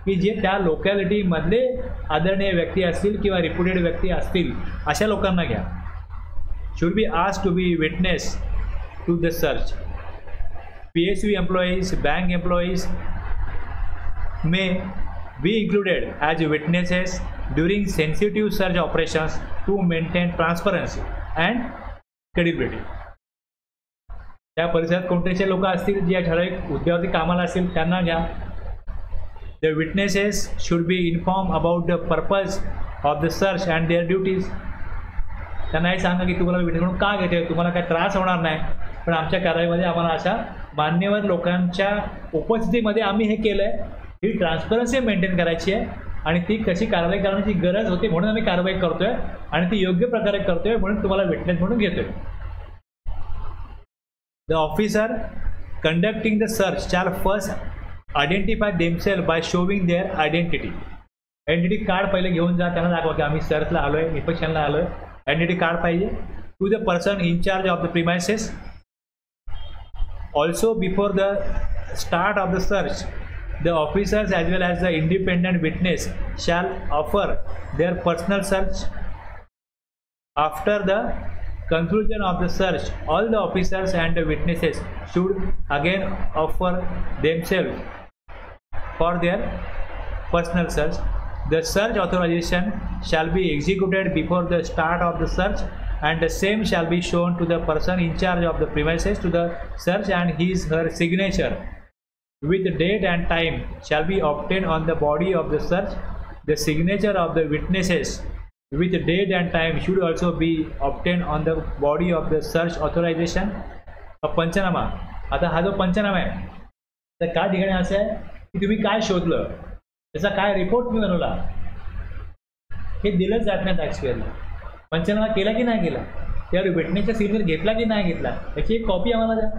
S1: की जे त्या लोकॅलिटीमधले आदरणीय व्यक्ती असतील किंवा रिप्युटेड व्यक्ती असतील अशा लोकांना घ्या. Should be asked to be witness to the search. PSU employees, bank employees may be included as witnesses during sensitive search operations to maintain transparency and credibility. त्या परिसरात कोणतेचे लोक असतील जे ठराविक हुद्द्यावरती कामाला असतील त्यांना घ्या. The witnesses should be informed about the purpose of the search and their duties. त्यांना हे सांगा की तुम्हाला विटनेस म्हणून का घेते, तुम्हाला काय त्रास होणार नाही, पण आमच्या कारवाईमध्ये आम्हाला अशा मान्यवर लोकांच्या उपस्थितीमध्ये आम्ही हे केलं आहे. ही ट्रान्सपरन्सी मेंटेन करायची आहे आणि ती कशी कारवाई करण्याची गरज होती म्हणून आम्ही कारवाई करतोय आणि ती योग्य प्रकारे करतोय म्हणून तुम्हाला विटनेस म्हणून घेतोय. The officer conducting the search shall first identify themselves by showing their identity. Identity card पहिले घेऊन जा, त्यांना दाखवा की आम्ही सर्चला आलो आहे, इन्स्पेक्शनला आलो आहे. आयडेंटिटी कार्ड पाहिजे. To the person in charge of the premises. Also, before the start of the search, the officers as well as the independent witness shall offer their personal search. After the conclusion of the search, all the officers and the witnesses should again offer themselves for their personal search. The search authorization shall be executed before the start of the search, and the same shall be shown to the person in charge of the premises to the search, and his/her signature with date and time shall be obtained on the body of the search. The signature of the witnesses with date and time should also be obtained on the body of the search authorization. पंचनामा. आता हा जो पंचनामा आहे तर काय ठिकाणी असं आहे की तुम्ही काय शोधलं, त्याचा काय रिपोर्ट मी बनवला, हे दिलंच जात नाही टॅक्सपेअरला. पंचनामा केला की नाही केला, त्यावर विटनेसचा सिग्नेचर घेतला की नाही घेतला याची एक कॉपी आम्हाला द्या.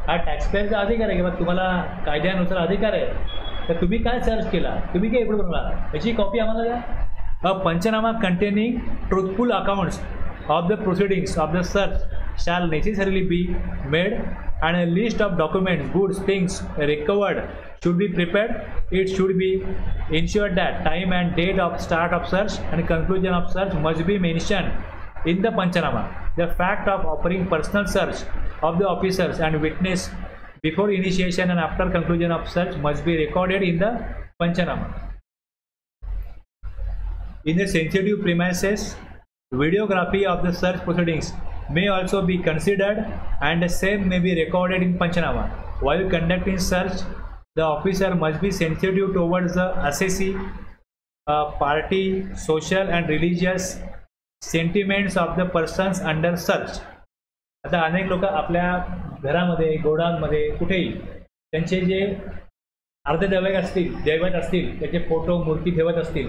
S1: हा टॅक्सपेअरचा अधिकार आहे किंवा तुम्हाला कायद्यानुसार अधिकार आहे तर तुम्ही काय सर्च केला, तुम्ही काय रिपोर्ट बनवला याची कॉपी आम्हाला द्या. अ पंचनामा containing truthful accounts of the proceedings of the search shall necessarily be made, and a list of documents, goods, things recovered should be prepared. It should be ensured that time and date of start of search and conclusion of search must be mentioned in the Panchanama. The fact of offering personal search of the officers and witness before initiation and after conclusion of search must be recorded in the Panchanama. In the sensitive premises, videography of the search proceedings may also be considered, and the same may be recorded in Panchanama. While conducting search, the officer must be sensitive towards the assessee, party, social and religious sentiments of the persons under search. आता अनेक लोक आपल्या घरामध्ये, गोडाऊनमध्ये, कुठेही त्यांचे जे अर्धे दैवत असतील त्याचे फोटो, मूर्ती ठेवत असतील,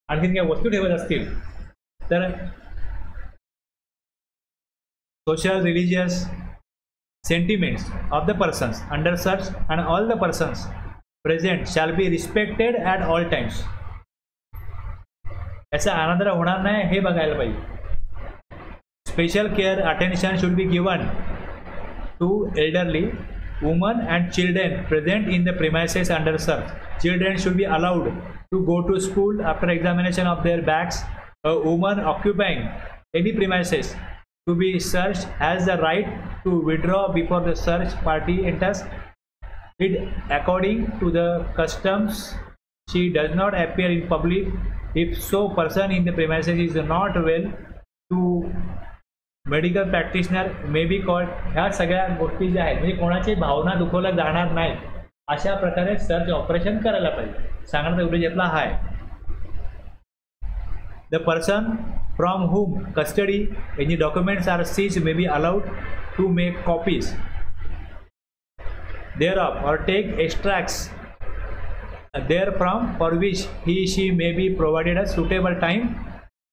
S1: आणखीन काही वस्तू ठेवत असतील, तर social religious sentiments of the persons under search and all the persons present shall be respected at all times. याचा अनादर होणार नाही हे बघायला पाहिजे. Special care attention should be given to elderly, women and children present in the premises under search. Children should be allowed to go to school after examination of their bags. A woman occupying any premises to be searched has the right to withdraw before the search party enters it. According to the customs, she does not appear in public. If so person in the premises is not well, to medical practitioner may be called. ह्या सगळ्या गोष्टी ज्या आहेत म्हणजे कोणाची भावना दुखवल्या जाणार नाहीत अशा प्रकारे सर्च ऑपरेशन करायला पाहिजे. सांगण्याचा उद्देश आपला हा आहे. The person from whom custody any documents are seized may be allowed to make copies thereof or take extracts therefrom, for which he she may be provided a suitable time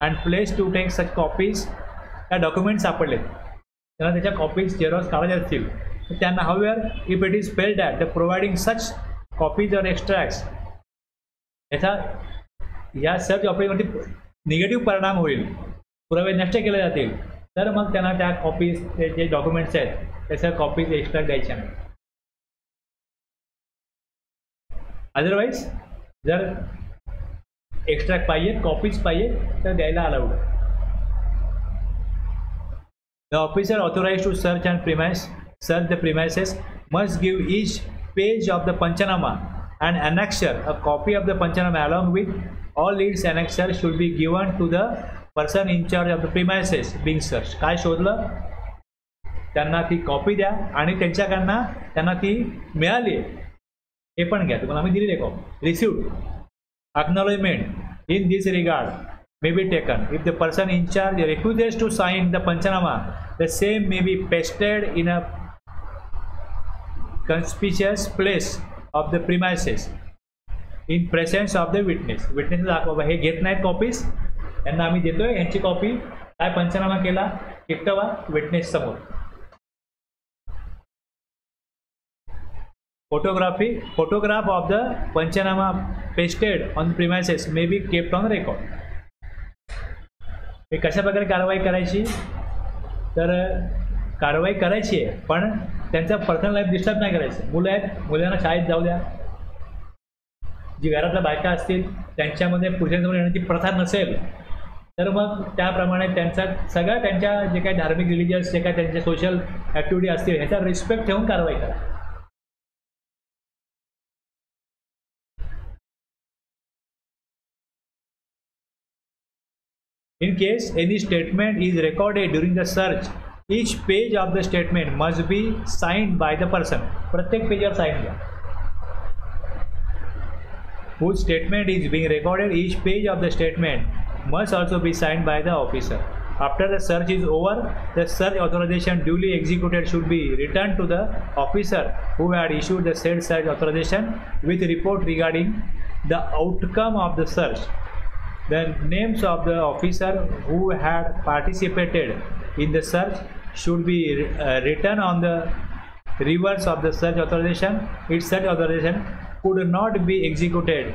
S1: and place to take such copies. त्या document सापडले त्यांना त्याच्या copies xerox काढायचे असतील तर त्यांना where if it is failed that the providing such copies or extracts याचा या सर्च ऑपरेशनवरती निगेटिव्ह परिणाम होईल, पुरावे नष्ट केले जातील, तर मग त्यांना त्या कॉपीज जे डॉक्युमेंट्स आहेत त्याच्या कॉपीज एक्स्ट्रॅक्ट द्यायच्या नाही. अदरवाईज जर एक्स्ट्रॅक्ट पाहिजे, कॉपीज पाहिजे तर द्यायला allowed. The officer authorized to search the premises must give each page of the Panchanama and annexure. A copy of the Panchanama along with all its annexure should be given to the person in charge of the premises being searched. काय शोधलं त्यांना ती copy द्या आणि त्यांच्याकडनं त्यांना ती मिळाली हे पण घ्या. तुम्हाला आम्ही दिलेली copy. Received acknowledgement in this regard may be taken. If the person in charge refuses to sign the Panchanama, the same may be pasted in a conspicuous place of the premises in presence of the witness. Witness दाखवा हे घेत नाहीत copies, यांना आम्ही देतोय यांची copy, काय पंचनामा केला एकटवा विटनेस समोर. Photograph of the Panchanama pasted on the premises may be kept on record. हे कशा प्रकारे कारवाई करायची, तर कारवाई करायची आहे पण त्यांचा पर्सनल लाईफ डिस्टर्ब नाही करायचं. मुलं आहेत, मुलांना शाळेत जाऊ द्या. जी घरातल्या बायका असतील त्यांच्यामध्ये पुरुषांसमोर येण्याची प्रथा नसेल तर मग त्याप्रमाणे त्यांचा सगळ्या त्यांच्या जे काही धार्मिक रिलिजियस जे काही त्यांचे सोशल ॲक्टिव्हिटी असतील ह्याचा रिस्पेक्ट ठेवून कारवाई करा. In case any statement is recorded during the search, each page of the statement must be signed by the person. प्रत्येक पेजवर साइन घ्या. Whose statement is being recorded, each page of the statement must also be signed by the officer. After the search is over, the search authorization duly executed should be returned to the officer who had issued the said search authorization with report regarding the outcome of the search. The names of the officer who had participated in the search should be written on the reverse of the search authorization. If such authorization could not be executed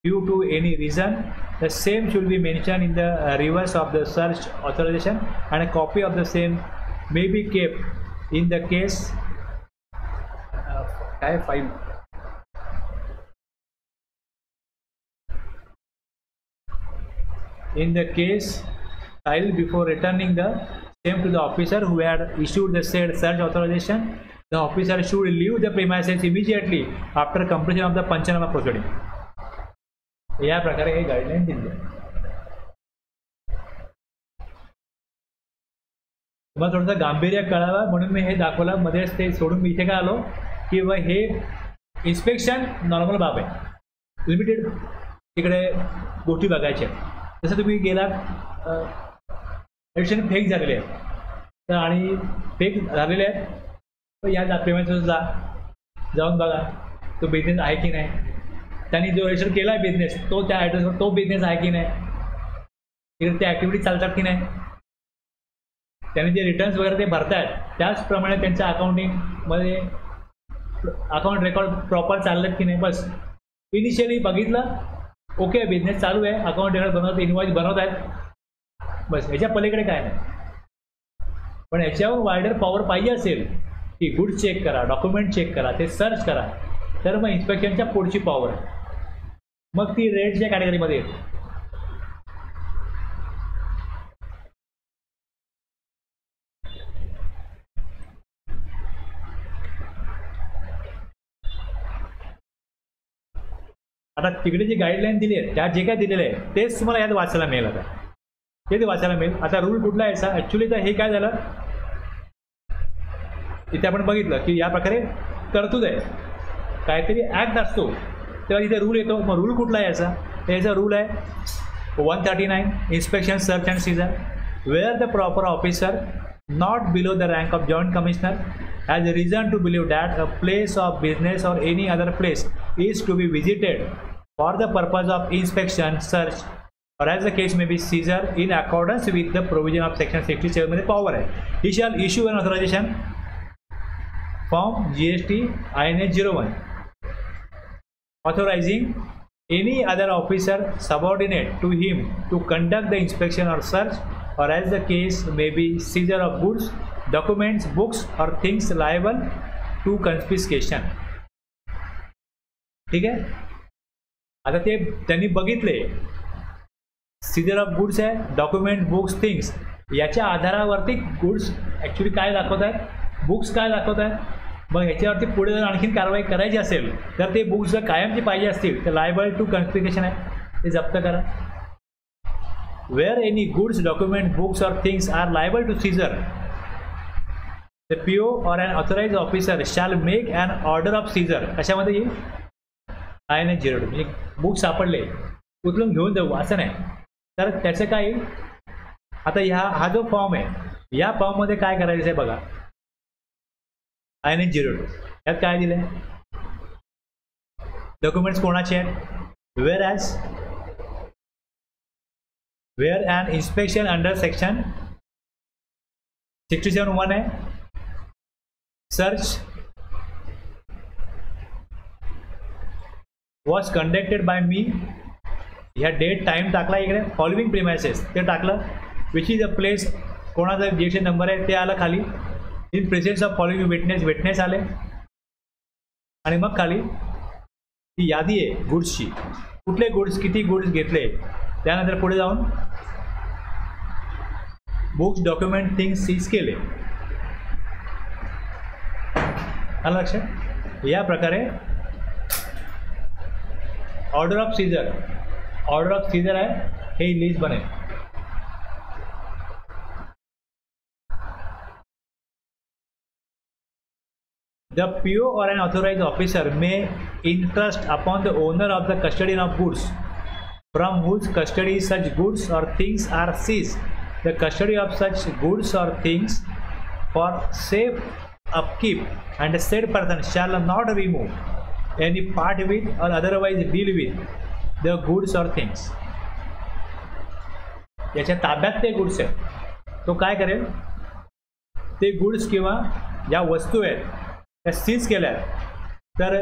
S1: due to any reason, the same should be mentioned in the reverse of the search authorization, and a copy of the same may be kept in the case file. In the case filed before returning the same to the officer who had issued the said search authorization, the officer should leave the premises immediately after completion of the Panchanama proceeding. या प्रकारे हे guideline दिली आहे. तुम्हाला थोडंसं गांभीर्य कळावा म्हणून मी हे दाखवलं. मध्येच ते सोडून मी इथे काय आलो की हे इन्स्पेक्शन नॉर्मल बाब आहे, लिमिटेड तिकडे गोष्टी बघायच्या. जसं तुम्ही गेलात इलेक्शन फेक झालेले आहेत तर आणि फेक झालेले आहेत तर या प्रेमाचं जाऊन बघा तो बिझनेस आहे की नाही, त्यांनी जो रजिस्टर केला आहे बिझनेस तो त्या ॲड्रेसवर तो बिझनेस आहे की नाही, तिथे त्या ॲक्टिव्हिटी चालतात की नाही, त्यांनी जे रिटर्न्स वगैरे ते भरतायत त्याचप्रमाणे त्यांच्या अकाउंटिंगमध्ये अकाउंट रेकॉर्ड प्रॉपर चाललं की नाही. बस इनिशियली बघितलं, ओके बिझनेस चालू आहे, अकाउंट रेकॉर्ड बनवत, इनवॉइस बनवत आहेत, बस ह्याच्या पलीकडे काय नाही. पण ह्याच्यावर वायडर पॉवर पाहिजे असेल की गुड्स चेक करा, डॉक्युमेंट चेक करा, ते सर्च करा, तर मग इन्स्पेक्शनच्या पुढची पॉवर आहे, मग ती रेटच्या कॅटेगरीमध्ये येते. आता तिकडे जी गाईडलाईन दिली आहे त्या जे काय दिलेलं आहे तेच तुम्हाला यात वाचायला मिळेल. आता ते वाचायला मिळेल. आता रूल कुठला यायचा ॲक्च्युली, तर हे काय झालं इथे आपण बघितलं की या प्रकारे तरतूद आहे, काहीतरी ॲक्ट असतो तेव्हा इथे रूल येतो. मग रूल कुठला यायचा, याचा रूल आहे 139 inspection search and seizure, where the proper officer not below the rank of joint commissioner has a reason to believe that a place of business or any other place is to be visited for the purpose of inspection, search, or as the case may be seizure in accordance with the provision of section 67 मध्ये power आहे. He shall issue an authorization form GST INH 01 authorizing any other officer subordinate to him to conduct the inspection or search, or as the case may be seizure of goods, documents, books, or things liable to confiscation. ठीक आहे. आता ते त्यांनी बघितले Caesar of goods आहे, document, books, things, याच्या आधारावरती goods actually काय दाखवत आहेत, बुक्स काय दाखवत आहेत. मग ह्याच्यावरती पुढे जर आणखीन कारवाई करायची असेल तर ते बुक्स जर कायमची पाहिजे असतील तर लायबल टू कन्फिस्केशन आहे, ते जप्त करा. Where any goods, document, books or things are liable to seizure, the PO or an authorized officer shall make an order of seizure. कशामध्ये येईल INH 02, म्हणजे बुक सापडले उचलून घेऊन जाऊ असं नाही, तर त्याचं काय येईल. आता हा जो फॉर्म आहे या फॉर्ममध्ये काय करायचं आहे बघा, INH 02 यात काय दिलं आहे, डॉक्युमेंट्स कोणाचे आहेत, where an inspection under section 67(1) आहे, search was conducted by me, ह्या डेट टाइम टाकला, इकडे फॉलोइंग प्रिमायसेस ते टाकलं, विच इज अ प्लेस, कोणाचा GST नंबर आहे ते आलं खाली, in presence of following witness आले, आणि मग खाली ती यादी आहे गुड्सची, कुठले गुड्स, किती गुड्स घेतले, त्यानंतर पुढे जाऊन बुक्स, डॉक्युमेंट, थिंग्स सीज केले. आलं लक्षात. या प्रकारे ऑर्डर ऑफ सीजर आहे, हे लिस्ट बनेल. The PO or an authorized officer may entrust upon the owner of the custodian of goods from whose custody such goods or things are seized the custody of such goods or things for safe upkeep, and said person shall not remove any part with or otherwise deal with the goods or things. याच्या ताब्यात ते goods आहेत, तो काय करेल, ते goods किंवा ज्या वस्तू आहेत त्या सीज केल्या तर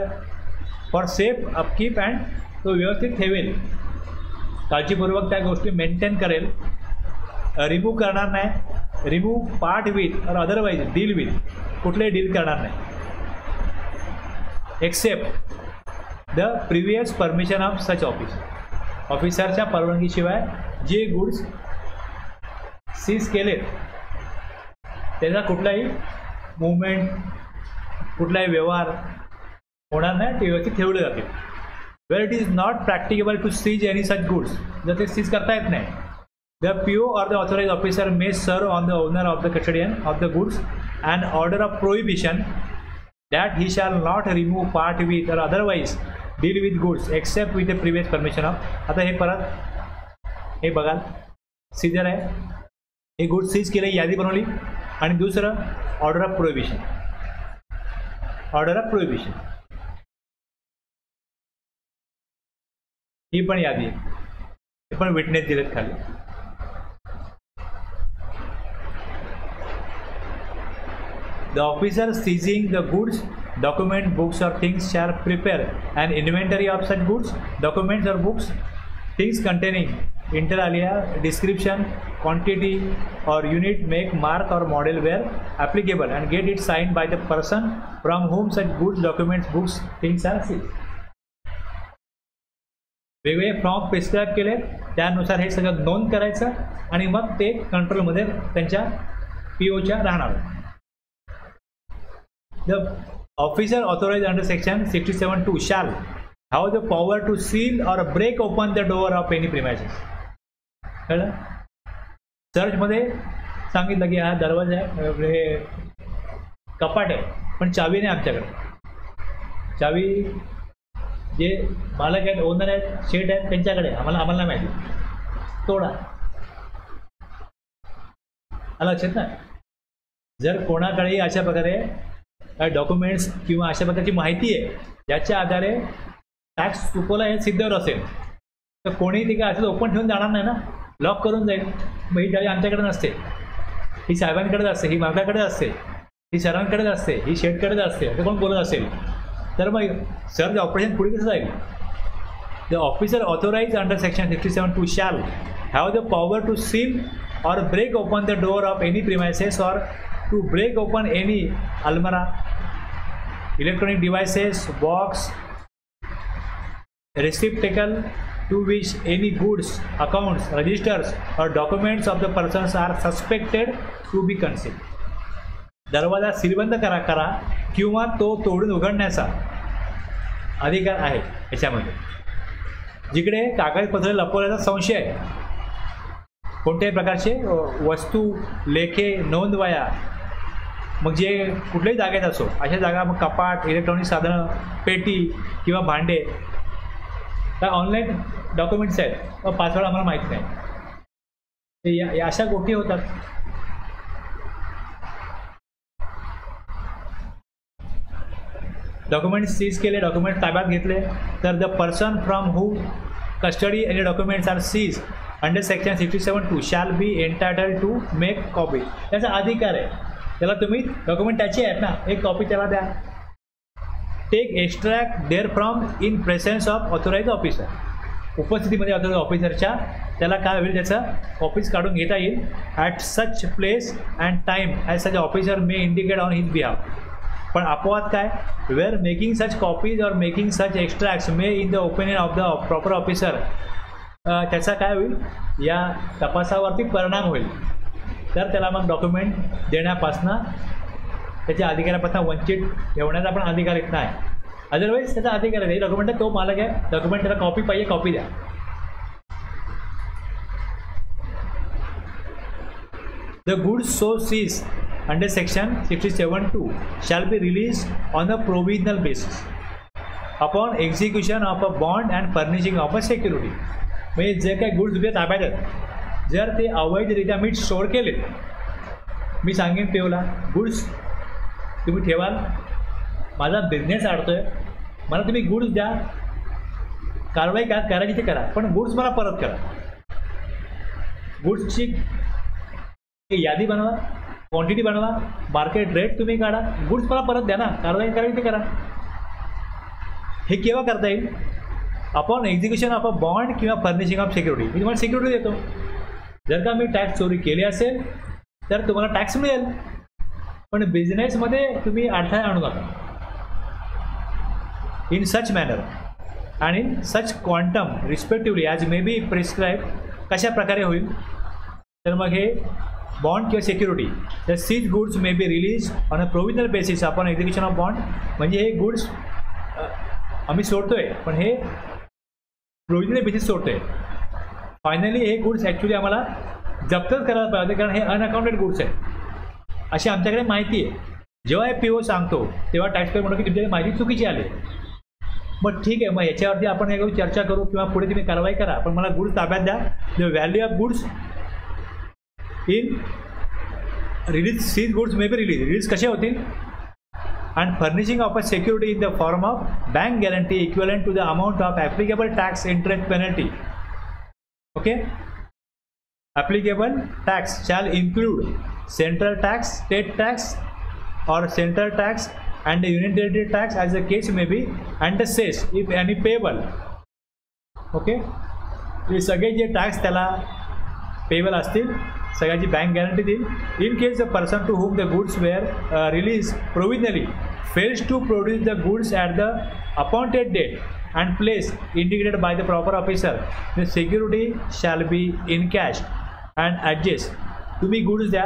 S1: फॉर सेफ अपकीप अँड तो व्यवस्थित ठेवेल, काळजीपूर्वक त्या गोष्टी मेंटेन करेल, रिमूव्ह करणार नाही, remove part with or otherwise deal with, कुठले डील करणार नाही, except the previous permission of such ऑफिसरच्या परवानगीशिवाय जे गुड्स सीज केलेत त्याचा कुठलाही मुवमेंट, कुठलाही व्यवहार होणार नाही, ते व्यवस्थित ठेवले जातील. Where it is not practicable to seize any such goods, जर ते सीज करता येत नाही, the PO or the authorized officer may serve on the owner of the custodian of the goods an order of prohibition that he shall not remove part with or otherwise deal with goods except with the previous permission of. आता हे परत हे बघाल, Caesar आहे, हे goods seize केले, यादी बनवली, आणि दुसरं order of prohibition, order of prohibition. ही पण यादी आहे, हे पण विटनेस दिलेत खाली. The officer seizing the goods, document, books or things shall prepare an inventory of such goods, documents or books, things containing inter alia description, quantity or unit, make, mark or model where applicable, and get it signed by the person from whom such goods, documents, books, things are seized. वेगवेगळे form prescribe केले, त्यानुसार हे सगळं नोंद करायचं आणि मग ते कंट्रोलमध्ये त्यांच्या POच्या राहणार. The officer authorized under section 67(2) shall have the power to seal or break open the door of any premises. कळलं? सर्चमध्ये सांगितलं की हा दरवाजा आहे, हे कपाट आहे, पण चावी नाही आमच्याकडे. चावी जे मालक आहेत, ओनर आहेत, शेट आहेत, त्यांच्याकडे, आम्हाला नाही माहिती. तोडा. लक्षात ना, जर कोणाकडेही अशा प्रकारे काय डॉक्युमेंट्स किंवा अशा प्रकारची माहिती आहे ज्याच्या आधारे टॅक्स चुकवला हे सिद्धवर असेल, तर कोणी ती काय असं ओपन ठेवून जाणार नाही ना, लॉक करून जाईल. मग ही चावी आमच्याकडे नसते, ही साहेबांकडेच असते, ही मालकाकडेच असते, ही सरांकडेच असते, ही शेटकडेच असते, असं कोण बोलत असेल तर मग सर ऑपरेशन पुढे कसं जाईल. The officer authorise under section 67(2) shall have the power to seal or break open the door of any premises or to break open any almirah, electronic devices, box, receptacle to which any goods, accounts, registers or documents of the persons are suspected to be concealed. दरवाजा सीलबंद करा किंवा तो तोडून उघडण्याचा अधिकार आहे याच्यामध्ये. जिकडे कागदपत्रे लपवण्याचा संशय आहे, कोणत्याही प्रकारचे वस्तू, लेखे, नोंदवया, मग जे कुठल्याही जागेत असो, अशा जागा, मग कपाट, इलेक्ट्रॉनिक साधनं, पेटी किंवा भांडे, काय ऑनलाईन डॉक्युमेंट्स आहेत, पासवर्ड आम्हाला माहीत नाही, ते अशा गोष्टी होतात. डॉक्युमेंट्स सीज केले, डॉक्युमेंट ताब्यात घेतले, तर the person from who custody any documents are seize under section 67(2) shall be entitled to make copy. त्याचा अधिकार आहे, त्याला तुम्ही डॉक्युमेंट त्याचे आहेत ना, एक कॉपी त्याला द्या. Take extract there from in presence of authorise officer. उपस्थितीमध्ये ऑथोराइज ऑफिसरच्या त्याला काय होईल, त्याचं कॉपीज काढून घेता येईल. At such place and time as such officer may indicate on his behalf. पण अपवाद काय, where making such copies or making such extracts may in the opinion of the proper officer, त्याचा काय होईल, या तपासावरती परिणाम होईल, तर त्याला मग डॉक्युमेंट देण्यापासून, त्याच्या अधिकारापासून वंचित ठेवण्याचा पण अधिकार येत नाही. अदरवाईज त्याचा अधिकार आहे, डॉक्युमेंट तो मालक आहे, डॉक्युमेंट त्याला कॉपी पाहिजे, कॉपी द्या. The goods so seize under section 67(2) shall be release on a provisional basis upon execution of a bond and furnishing of a security. म्हणजे जे काही गुड्स तुमच्या ताब्यात आहेत, जर ते अवैधरित्या मी स्टोअर केले, मी सांगेन पेवला गुड्स तुम्ही ठेवाल, माझा बिझनेस अडतो आहे, मला तुम्ही गुड्स द्या, कारवाई करायची ते करा, पण गुड्स मला परत करा. गुड्सची यादी बनवा, क्वांटिटी बनवा, मार्केट रेट तुम्ही काढा, गुड्स मला परत द्या ना, कारवाई करायची ते करा. हे केव्हा करता येईल, upon execution of a bond किंवा फर्निशिंग ऑफ सिक्युरिटी. मी तुम्हाला सिक्युरिटी देतो, जर का मी टॅक्स चोरी केली असेल तर तुम्हाला टॅक्स मिळेल, पण बिझनेसमध्ये तुम्ही अडथळे आणू नका. इन सच मॅनर आणि in such quantum respectively as may be prescribe. कशा प्रकारे होईल, तर मग हे बॉन्ड किंवा security, the seize goods may be release on a provisional basis upon execution of bond. म्हणजे हे गुड्स आम्ही सोडतोय, पण हे प्रोव्हिजनल बेसिस सोडतोय. फायनली हे गुड्स ॲक्च्युली आम्हाला जप्तच करायला पाहिजे, कारण हे अनअकाउंटेड गुड्स आहेत अशी आमच्याकडे माहिती आहे. जेव्हा हे PO सांगतो तेव्हा टॅक्सपेयर म्हणतो की तुमच्याकडे माहिती चुकीची आली. मग ठीक आहे, मग याच्यावरती आपण हे चर्चा करू किंवा पुढे तुम्ही कारवाई करा, पण मला गुड्स ताब्यात द्या. The value of goods in release seize goods may be release कसे होतील, and furnishing of a security in the form of bank guarantee equivalent to the amount of applicable tax, interest, penalty. Okay, applicable tax shall include central tax, state tax, or central tax and the union territory tax as the case may be, and the cess if any payable. Okay, हे सगळे जे tax त्याला payable असतील सगळ्याची bank guarantee देईल. In case the person to whom the goods were release provisionally fails to produce the goods at the appointed date and place indicated by the proper officer, the security shall be in cash and adjust. तुम्ही goods द्या,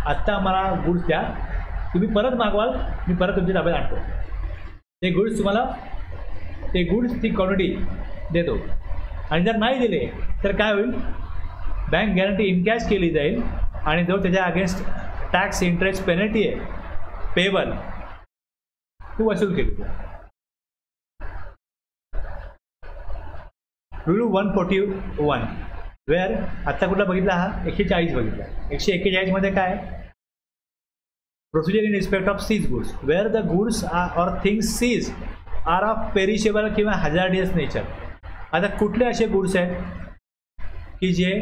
S1: आत्ता आम्हाला goods द्या, तुम्ही परत मागवाल, मी परत तुमच्या ताब्यात आणतो. ते गुड्स तुम्हाला, ते गुड्स ती क्वांटिटी देतो. आणि जर नाही दिले तर काय होईल, बँक गॅरंटी इन कॅश केली जाईल आणि जो त्याच्या अगेन्स्ट टॅक्स, इंटरेस्ट, पेनल्टी आहे पेबल ती वसूल केली जाईल. रूल 141 वेअर आत्ता कुठला बघितला, हा 140 बघितला. 141 मध्ये काय, procedure in respect of seize goods where the goods or things seize are of perishable किंवा हजार्डियस नेचर. आता कुठले असे गुड्स आहेत की जे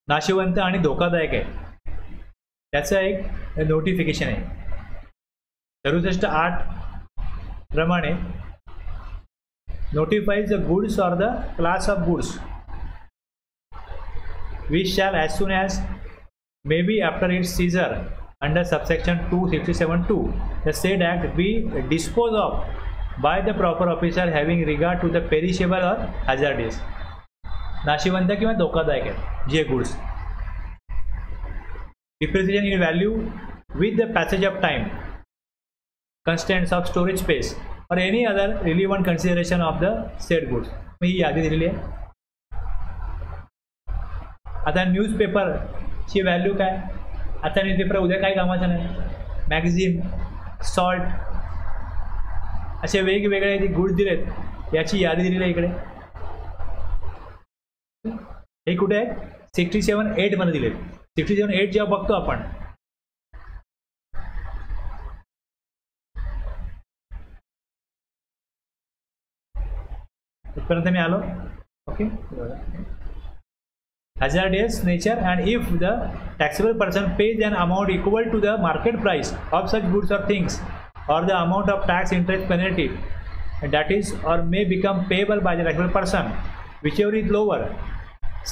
S1: नाशिवंत आणि धोकादायक आहे, त्याचं एक नोटिफिकेशन आहे. 67(8) प्रमाणे notifies the goods or the class of goods which shall as soon as may be after its seizure under subsection 267(2) the said act be disposed of by the proper officer having regard to the perishable or hazardous. नाशिवंत किंवा धोकादायक आहे जे goods, depreciation in value with the passage of time, constraints of storage space or any other relevant consideration of the said goods. मी ही यादी दिलेली आहे. आता न्यूजपेपरची value काय, आता न्यूजपेपर उद्या काही कामाचं नाही. मॅगझिन, सॉल्ट, असे वेगवेगळे जे गुड्स दिलेत याची यादी दिलेली आहे इकडे. हे कुठे आहे, 67(8) मध्ये दिलेत. 67(8) जेव्हा बघतो आपण, इथपर्यंत मी आलो. Okay, hazardous nature and if the taxable person pays an amount equal to the market price of such goods or things or the amount of tax, interest, penalty that is or may become payable by the taxable person whichever is lower,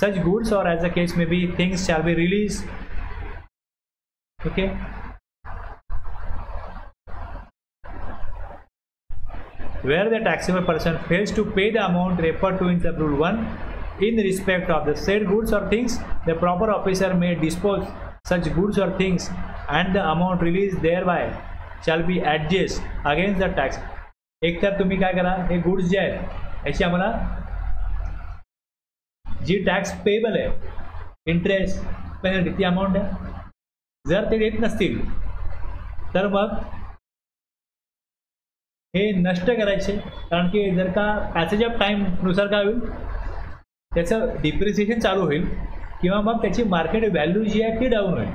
S1: such goods or as the case may be things shall be released. Okay, where the taxable person fails to pay the amount referred to in sub-rule 1 in respect of the said goods or things, the proper officer may dispose such goods or things and the amount released thereby shall be adjust against the tax. एक तर तुम्ही काय करा, हे goods जे आहेत याची आम्हाला जी टॅक्स पेबल आहे, इंटरेस्ट, पेनल्टी, ती अमाऊंट आहे. जर ते देत नसतील तर मग हे नष्ट करायचे, कारण की जर का पॅसेज ऑफ टाईम नुसार काय होईल, त्याचं डिप्रिसिएशन चालू होईल किंवा मग त्याची मार्केट व्हॅल्यू जी आहे ती डाऊन होईल.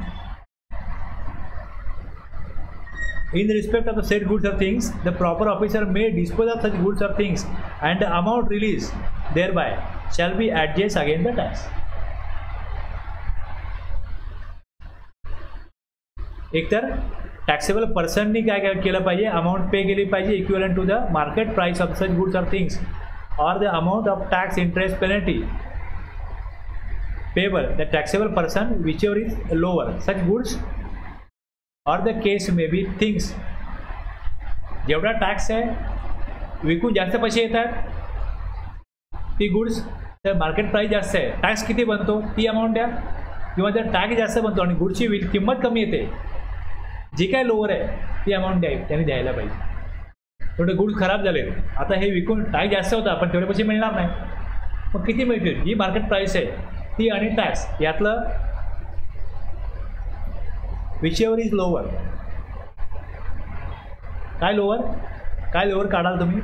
S1: In respect of the said goods or things the proper officer may dispose of such goods or things and the amount release thereby shall be adjust again the tax. एकतर taxable पर्सननी काय काय केलं पाहिजे, amount pay केली पाहिजे equivalent to the market price of such goods or things or the amount of tax, interest, penalty payable the taxable person whichever is lower, such goods or the case may be things. जेवढा tax आहे विकून जास्त पैसे येतात ती goods, तर market price जास्त आहे, टॅक्स किती बनतो ती अमाऊंट द्या. किंवा जर टॅक्स जास्त बनतो आणि गुड्सची किंमत कमी येते, जी काय लोअर आहे ती अमाऊंट त्यांनी द्यायला पाहिजे. थोडे गुड्स खराब झाले, आता हे विकून टॅक्स जास्त होता पण तेवढे पैसे मिळणार नाही, मग किती मिळतील, जी मार्केट प्राइस आहे ती आणि टॅक्स यातलं विचेवर इज लोअर. काय लोअर काढाल तुम्ही,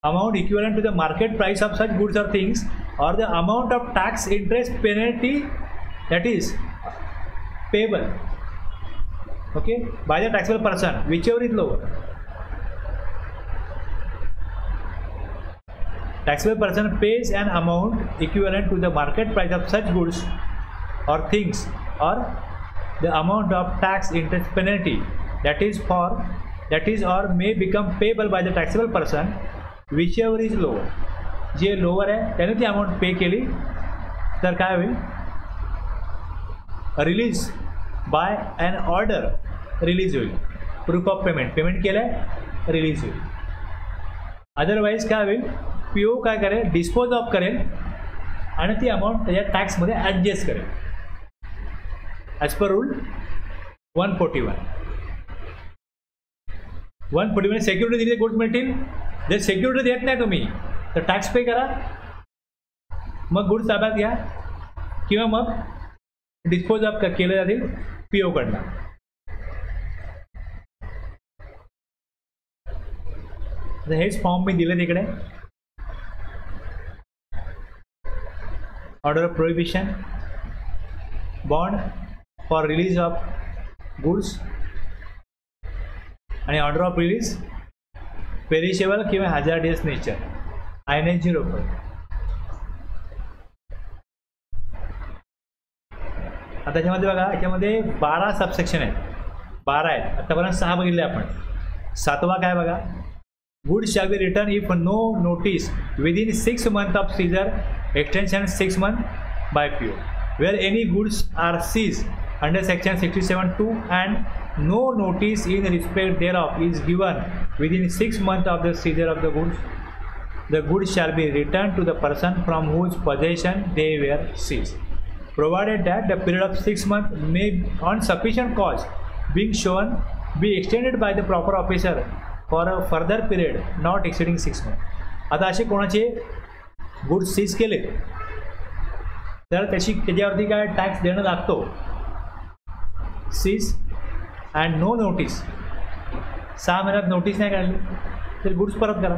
S1: amount equivalent to the market price of such goods or things or the amount of tax, interest, penalty that is payable, okay, by the taxable person, whichever is lower. Taxable person pays an amount equivalent to the market price of such goods or things, or the amount of tax, interest, penalty that is or may become payable by the taxable person, whichever is lower. जे lower आहे त्याने ती amount pay केली तर काय होईल, release by an order release होईल. Proof of payment केलं आहे, रिलीज होईल. अदरवाईज काय होईल, पी ओ काय करेल, डिस्पोज ऑफ करेल आणि ती अमाऊंट त्याच्या टॅक्समध्ये ॲडजस्ट करेल ॲज पर रूल 141. 141 सेक्युरिटी दिली गुड्स मिळतील. जर सेक्युरिटी देत नाही तुम्ही तर टॅक्स पे करा, मग गुड्स ताब्यात घ्या किंवा मग डिस्पोज ऑफ केलं जातील पी ओकडनं. हेच फॉर्म मी दिले तिकडे. Order of prohibition, bond for release of goods आणि ऑर्डर ऑफ रिलीज पेरिशेबल किंवा हॅझार्डियस नेचर, INS 0. आता त्याच्यामध्ये बघा, याच्यामध्ये 12 सबसेक्शन आहेत, 12 आहेत. आतापर्यंत 6 बघितले आपण. 7वा काय बघा, goods shall be return if no notice within 6 months of seizure, extension 6 months by PO, where any goods are seize under section 67(2) and no notice in respect thereof is given within 6 months of the seizure of the goods, the goods shall be returned to the person from whose possession they were seized, provided that the period of 6 months may, on sufficient cause being shown, be extended by the proper officer for a further period not exceeding 6 months. आता असे कोणाचे goods seize केले तर त्याच्यावरती काय tax देणं लागतो. Seize and no notice, 6 महिन्यात नोटीस नाही काढली तर गुड्स परत करा.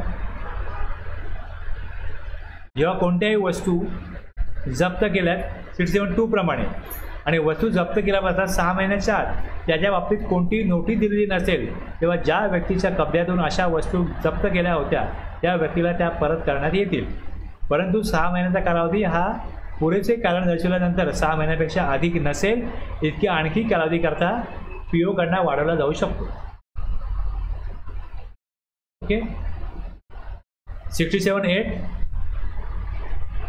S1: जेव्हा कोणत्याही वस्तू जप्त केल्यात 67(2) प्रमाणे आणि वस्तू जप्त केल्या पासून 6 महिन्याच्या आत त्याच्या बाबतीत कोणतीही नोटीस दिलेली नसेल, तेव्हा ज्या व्यक्तीच्या कब्जातून अशा वस्तू जप्त केल्या होत्या त्या व्यक्तीला त्या परत करण्यात येतील. परंतु 6 महिन्याचा कालावधी हा पुरेसे कारण दर्शवल्यानंतर 6 महिन्यापेक्षा अधिक नसेल, इतकी आणखी कालावधीकरता PO कडनं वाढवला जाऊ शकतो. Okay. 67(8)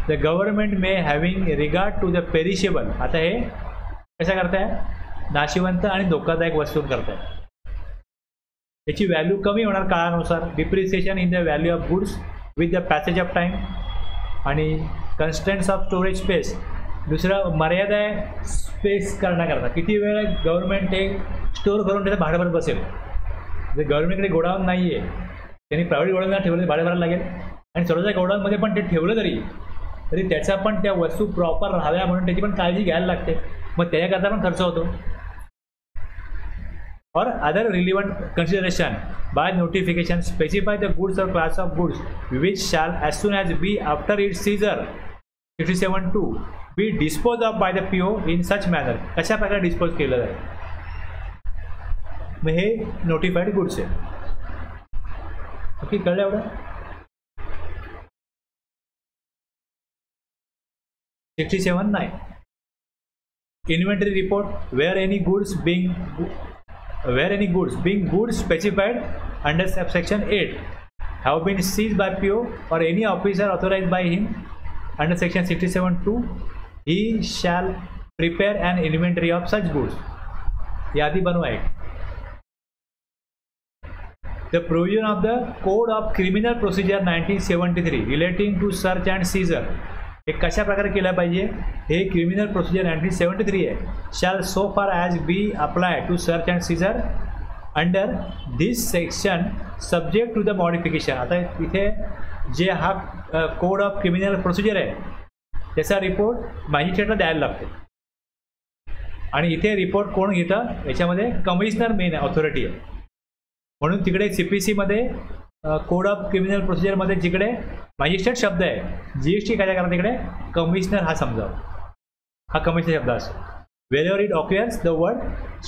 S1: the government may having regard to the perishable. आता हे कशा करताय, नाशिवंत आणि धोकादायक वस्तू करताय. याची व्हॅल्यू कमी होणार काळानुसार. Depreciation in the value of goods with the passage of time आणि कन्स्टंट्स ऑफ स्टोरेज स्पेस. दुसरं मर्यादा आहे स्पेस करण्याकरता, किती वेळ गव्हर्नमेंट हे स्टोअर करून त्याचं भाडं भरत बसेल. जर गव्हर्नमेंटकडे गोडाऊन नाही आहे, त्यांनी प्रायव्हेट गोडाऊनला ठेवलं भाडं भरायला लागेल. आणि स्वतःच्या गोडाऊनमध्ये पण ते ठेवलं तरी त्याचा पण त्या वस्तू प्रॉपर राहाव्या म्हणून त्याची पण काळजी घ्यायला लागते, मग त्याच्याकरता पण खर्च होतो. or other relevant consideration by notification specify the goods or class of goods which shall as soon as be after its seizure 67(2) be disposed of by the PO in such manner. कशा प्रकारे dispose केलं जाईल, मग हे notified goods आहे. Okay, कळलं एवढं. 67(9) inventory report where any goods being goods specified under subsection 8 have been seized by PO or any officer authorized by him under section 67(2), he shall prepare an inventory of such goods. यादी बनवाए. The provision of the Code of Criminal Procedure 1973 relating to search and seizure हे कशा प्रकारे केलं पाहिजे, हे criminal procedure 1973 आहे. Shall so far as be apply to search and seizure under this section subject to the modification. आता इथे जे हा कोड ऑफ क्रिमिनल प्रोसिजर आहे त्याचा रिपोर्ट मॅजिस्ट्रेटला द्यायला लागतो. आणि इथे रिपोर्ट कोण घेतं, याच्यामध्ये कमिशनर मेन ऑथॉरिटी आहे. म्हणून तिकडे CPC मध्ये कोड ऑफ क्रिमिनल प्रोसिजरमध्ये जिकडे मॅजिस्ट्रेट शब्द आहे, GST काय करा तिकडे कमिशनर हा समजावा, हा कमिशनर शब्द असतो. Wherever it occurs the word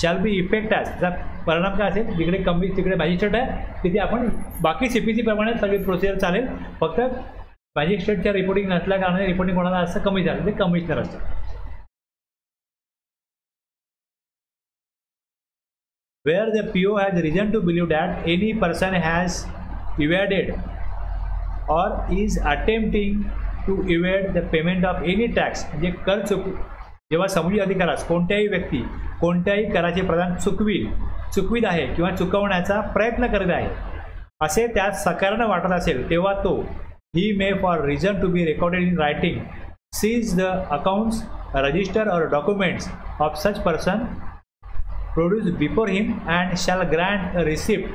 S1: shall be effect as. त्याचा परिणाम काय असेल, जिकडे कमी तिकडे मॅजिस्ट्रेट आहे तिथे आपण बाकी CPC प्रमाणे सगळी प्रोसिजर चालेल. फक्त मॅजिस्ट्रेटच्या रिपोर्टिंग नसल्या कारणाने रिपोर्टिंग कोणाला असं कमी झालं ते कमिशनर असतं. Where the PO has reason to believe that any person has evaded or is attempting to evade the payment of any tax. म्हणजे कर जेव्हा समुचित अधिकारास कोणत्याही व्यक्ती कोणत्याही कराचे प्रदान चुकवीत आहे किंवा चुकवण्याचा प्रयत्न करीत आहे असे त्यास सकारानं वाटत असेल तेव्हा तो he may for reason to be recorded in writing seize the accounts, register or documents of such person produced before him and shall grant a receipt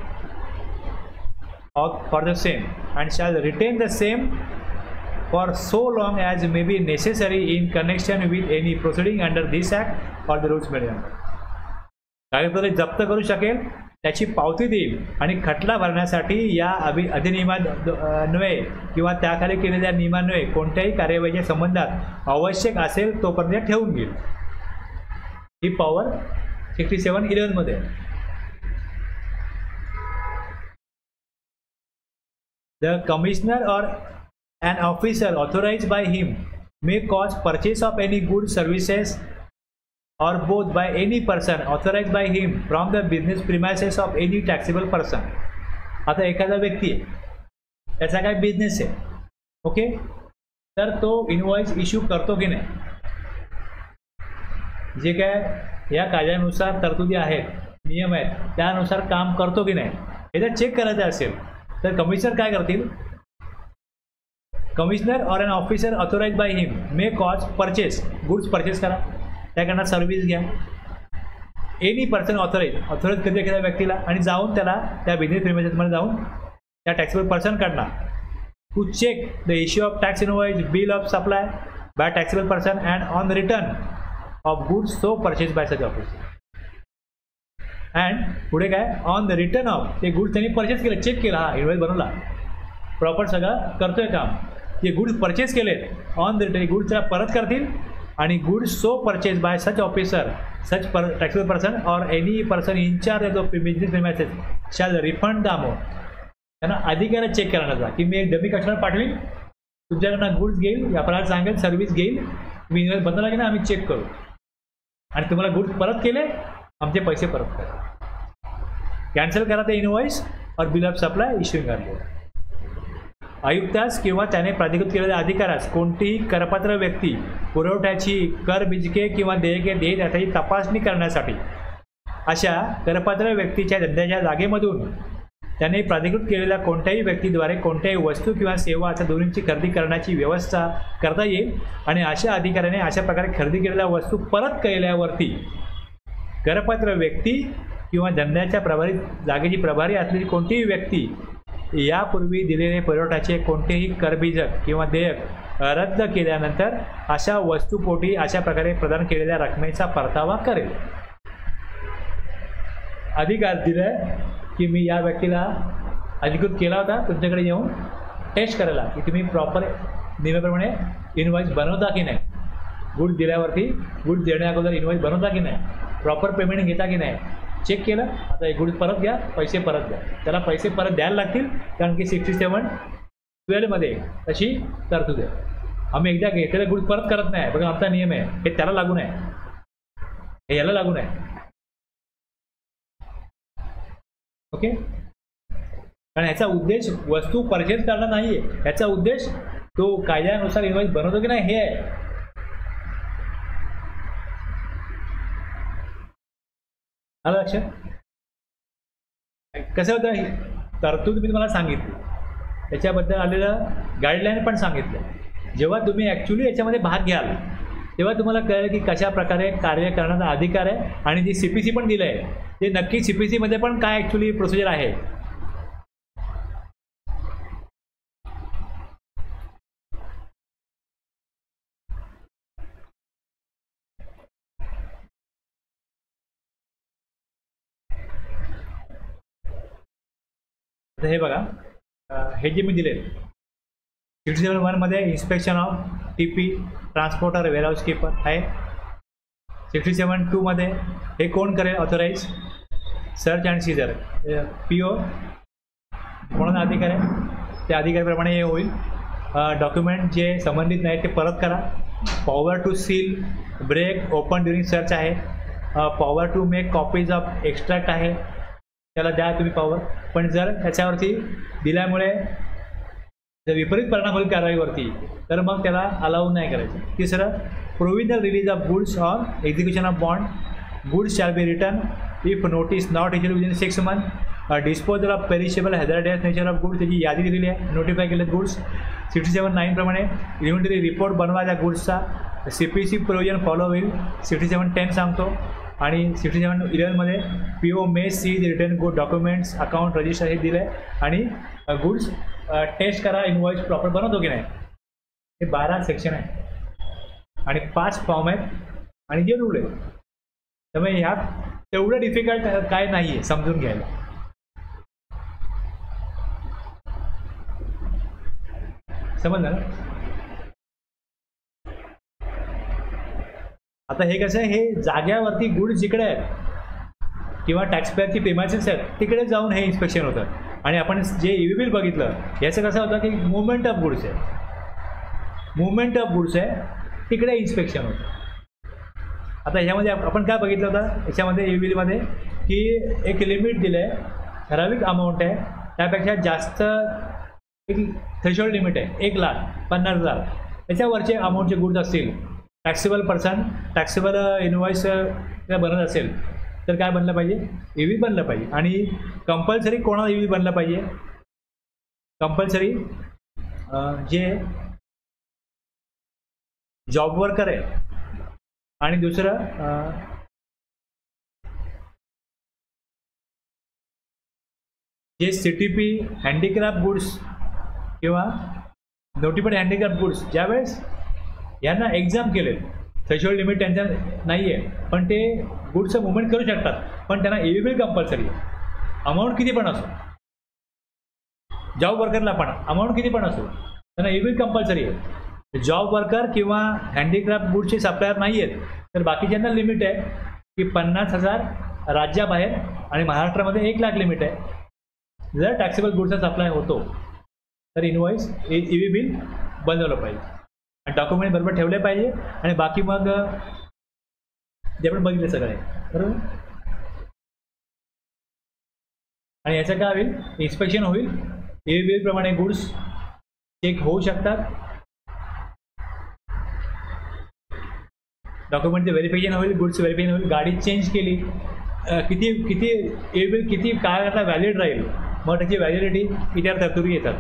S1: for the same and shall retain the same for so long as may be necessary in connection with any proceeding under this act or the rules made. कागदपत्रे जप्त करू शकेल, त्याची पावती देईल आणि खटला भरण्यासाठी या अधिनियमान्वये किंवा त्याखाली केलेल्या नियमान्वये कोणत्याही कार्यवाहीच्या संबंधात आवश्यक असेल तोपर्यंत ठेवून घेईल. ही पॉवर 67(11) मध्ये. The commissioner or an officer authorized by him may cause purchase of any goods, services or both by any person authorized by him from the business premises of any taxable person. आता एखादा व्यक्ती आहे, त्याचा काय business आहे, okay, तर तो invoice issue करतो की नाही, जे काय या कायद्यानुसार तरतुदी आहेत, नियम आहेत, त्यानुसार काम करतो की नाही हे जर चेक करायचं असेल तर कमिशनर काय करतील, commissioner or an officer authorise by him may cause purchase, goods purchase करा, त्याकडनं सर्व्हिस घ्या. एनी पर्सन ऑथोराइज कधी एखाद्या व्यक्तीला आणि जाऊन त्याला त्या बिझनेस प्रिमाइसेसमध्ये जाऊन त्या टॅक्सेबल पर्सन कडनं to check the issue of tax invoice, bill of supply by taxable person and on return of goods so purchase by such office. And पुढे काय, ऑन द रिटर्न ऑफ ते goods त्यांनी purchase केले, check केला, हा invoice बनवला, proper सगळं करतोय काम, ते गुड्स परचेस केलेत, ऑन द रिटर्न गुड्स त्याला परत करतील आणि goods so purchase by such officer such taxable person or any person in charge of business premises shall refund the amount. त्यांना अधिकाऱ्यात चेक करण्याचा की मी एक डमी कस्टमर पाठवीन, तुमच्याकडनं गुड्स घेईल, व्यापाराला सांगेल, सर्व्हिस घेईल, तुम्ही इनवॉइस बनवला की ना आम्ही चेक करू आणि तुम्हाला गुड्स परत केले, आमचे पैसे परत करा, कॅन्सल करा ते इनवॉइस और बिल ऑफ सप्लाय इश्यूइंग करतो. आयुक्तास किंवा त्याने प्राधिकृत केलेल्या अधिकाऱ्यास कोणतीही करपात्र व्यक्ती पुरवठ्याची कर बिजके किंवा देयके देत याची तपासणी करण्यासाठी अशा करपात्र व्यक्तीच्या धंद्याच्या जागेमधून त्याने प्राधिकृत केलेल्या कोणत्याही व्यक्तीद्वारे कोणत्याही वस्तू किंवा सेवा अशा दोन्हींची खरेदी करण्याची व्यवस्था करता येईल आणि अशा अधिकाऱ्याने अशा प्रकारे खरेदी केलेल्या वस्तू परत केल्यावरती करपात्र व्यक्ती किंवा धंद्याच्या जागेची प्रभारी असलेली कोणतीही व्यक्ती यापूर्वी दिलेले पुरवठ्याचे कोणतेही करबीजक किंवा देयक रद्द केल्यानंतर अशा वस्तूपोटी अशा प्रकारे प्रदान केलेल्या रकमेचा परतावा करेल. अधिकार दिलाय की मी या व्यक्तीला अधिकृत केला होता तुमच्याकडे येऊन टेस्ट करायला की तुम्ही प्रॉपर नियमाप्रमाणे इनवॉइस बनवता की नाही, गुड्स दिल्यावरती गुड्स देण्या अगोदर इनवॉइस बनवता की नाही, प्रॉपर पेमेंट घेता की नाही, चेक केलं, आता एक गुड्स परत घ्या, पैसे परत द्या. त्याला पैसे परत द्यायला लागतील कारण की 67(12) मध्ये तशी तरतूद आहे. आम्ही एकदा घेतलेले गुड्स परत करत नाही, बघा आमचा नियम आहे, हे त्याला लागू नाही, हे याला लागू नाही, ओके. कारण ह्याचा उद्देश वस्तू परचेस करणं नाही आहे, ह्याचा उद्देश तो कायद्यानुसार इनवॉइस बनवतो की नाही हे आहे. आलं लक्षात. कसं होतं, तरतूद मी तुम्हाला सांगितली, त्याच्याबद्दल आलेलं गाईडलाईन पण सांगितलं. जेव्हा तुम्ही ॲक्च्युली याच्यामध्ये भाग घ्याल तेव्हा तुम्हाला कळेल की कशा प्रकारे कार्य करण्याचा अधिकार आहे आणि जी CPC पण दिलं आहे ते नक्की CPC मध्ये पण काय ॲक्च्युली प्रोसिजर आहे. हे बघा, हे जे मी दिले 67(1) मध्ये inspection of TP transporter warehouse keeper आहे. 67(2) मध्ये हे कोण करेल authorise? Search and seizure PO कोणाचा अधिकार आहे त्या अधिकाराप्रमाणे हे होईल. डॉक्युमेंट जे संबंधित नाही ते परत करा. Power to seal break open during search आहे. Power to make copies of extract आहे, त्याला द्या तुम्ही पॉवर. पण जर त्याच्यावरती दिल्यामुळे जर विपरीत परिणाम होईल कारवाईवरती तर मग त्याला अलाउ नाही करायचं. तिसरं, provisional release of goods on execution of bond. Goods shall be return if notice not issued within 6 month. Disposal of perishable hazardous nature of goods, त्याची यादी दिलेली आहे, नोटिफाय केलेत गुड्स. 67(9) प्रमाणे इन्व्हेंटरी रिपोर्ट बनवा त्या गुड्सचा. CPC प्रोव्हिजन फॉलो होईल. 67(10) सांगतो. आणि 67(11) मध्ये PO may seize return good documents account register हे दिलं आहे. आणि गुड्स टेस्ट करा इनवॉइस प्रॉपर बनवतो की नाही. हे 12 सेक्शन आहे आणि 5 फॉर्म आहेत आणि जे रूल आहे. त्यामुळे ह्यात तेवढं डिफिकल्ट काय नाही आहे समजून घ्यायला. समजलं ना. आता हे कसं आहे, हे जाग्यावरती गुड्स जिकडे आहेत किंवा टॅक्सपेअरची प्रिमायसेस आहेत तिकडे जाऊन हे इन्स्पेक्शन होतं. आणि आपण जे EV बिल बघितलं याचं कसं होतं की मुवमेंट ऑफ गुड्स आहे, मुवमेंट ऑफ गुड्स आहे तिकडे इन्स्पेक्शन होतं. आता ह्यामध्ये आपण काय बघितलं होतं याच्यामध्ये EV बिलमध्ये की एक लिमिट दिलं आहे, ठराविक अमाऊंट आहे, त्यापेक्षा जास्त एक थ्रेशोल्ड लिमिट आहे 1,50,000. त्याच्यावरचे अमाऊंटचे गुड्स असतील, टॅक्सेबल पर्सन टॅक्सेबल इनवॉइस बनत असेल तर काय बनलं पाहिजे? EV बनलं पाहिजे. आणि कंपल्सरी कोणाला EV बनलं पाहिजे? कंपल्सरी जे जॉब वर्कर आहे. आणि दुसरं जे CTP हँडीक्राफ्ट गुड्स किंवा नोटिफाईड हँडीक्राफ्ट गुड्स ज्यावेळेस यांना एक्झाम केले, थ्रेशोल्ड लिमिट त्यांच्या नाही आहे पण ते गुड्सचं मुवमेंट करू शकतात, पण त्यांना EV बिल कंपल्सरी आहे. अमाऊंट किती पण असो, जॉब वर्करला पण अमाऊंट किती पण असो त्यांना EV बिल कंपल्सरी आहे. जॉब वर्कर किंवा हँडीक्राफ्ट गुड्सचे सप्लायर नाही आहेत तर बाकीच्यांना लिमिट आहे की 50,000 राज्याबाहेर आणि महाराष्ट्रामध्ये 1,00,000 लिमिट आहे. जर टॅक्सेबल गुड्सचा सप्लाय होतो तर इनवॉइस EV बिल बनवलं पाहिजे आणि डॉक्युमेंट बरोबर ठेवले पाहिजे. आणि बाकी मग जे आपण बघितले सगळे बरोबर. आणि याचं काय होईल? इन्स्पेक्शन होईल, EV बिल प्रमाणे गुड्स चेक होऊ शकतात, डॉक्युमेंटचं व्हेरिफिकेशन होईल, गुड्स व्हेरिफिकेशन होईल. गाडी चेंज केली किती EV बिल किती काळाकरता व्हॅलिड राहील, मग त्याची व्हॅलिडिटी इतर तरतुदी येतात.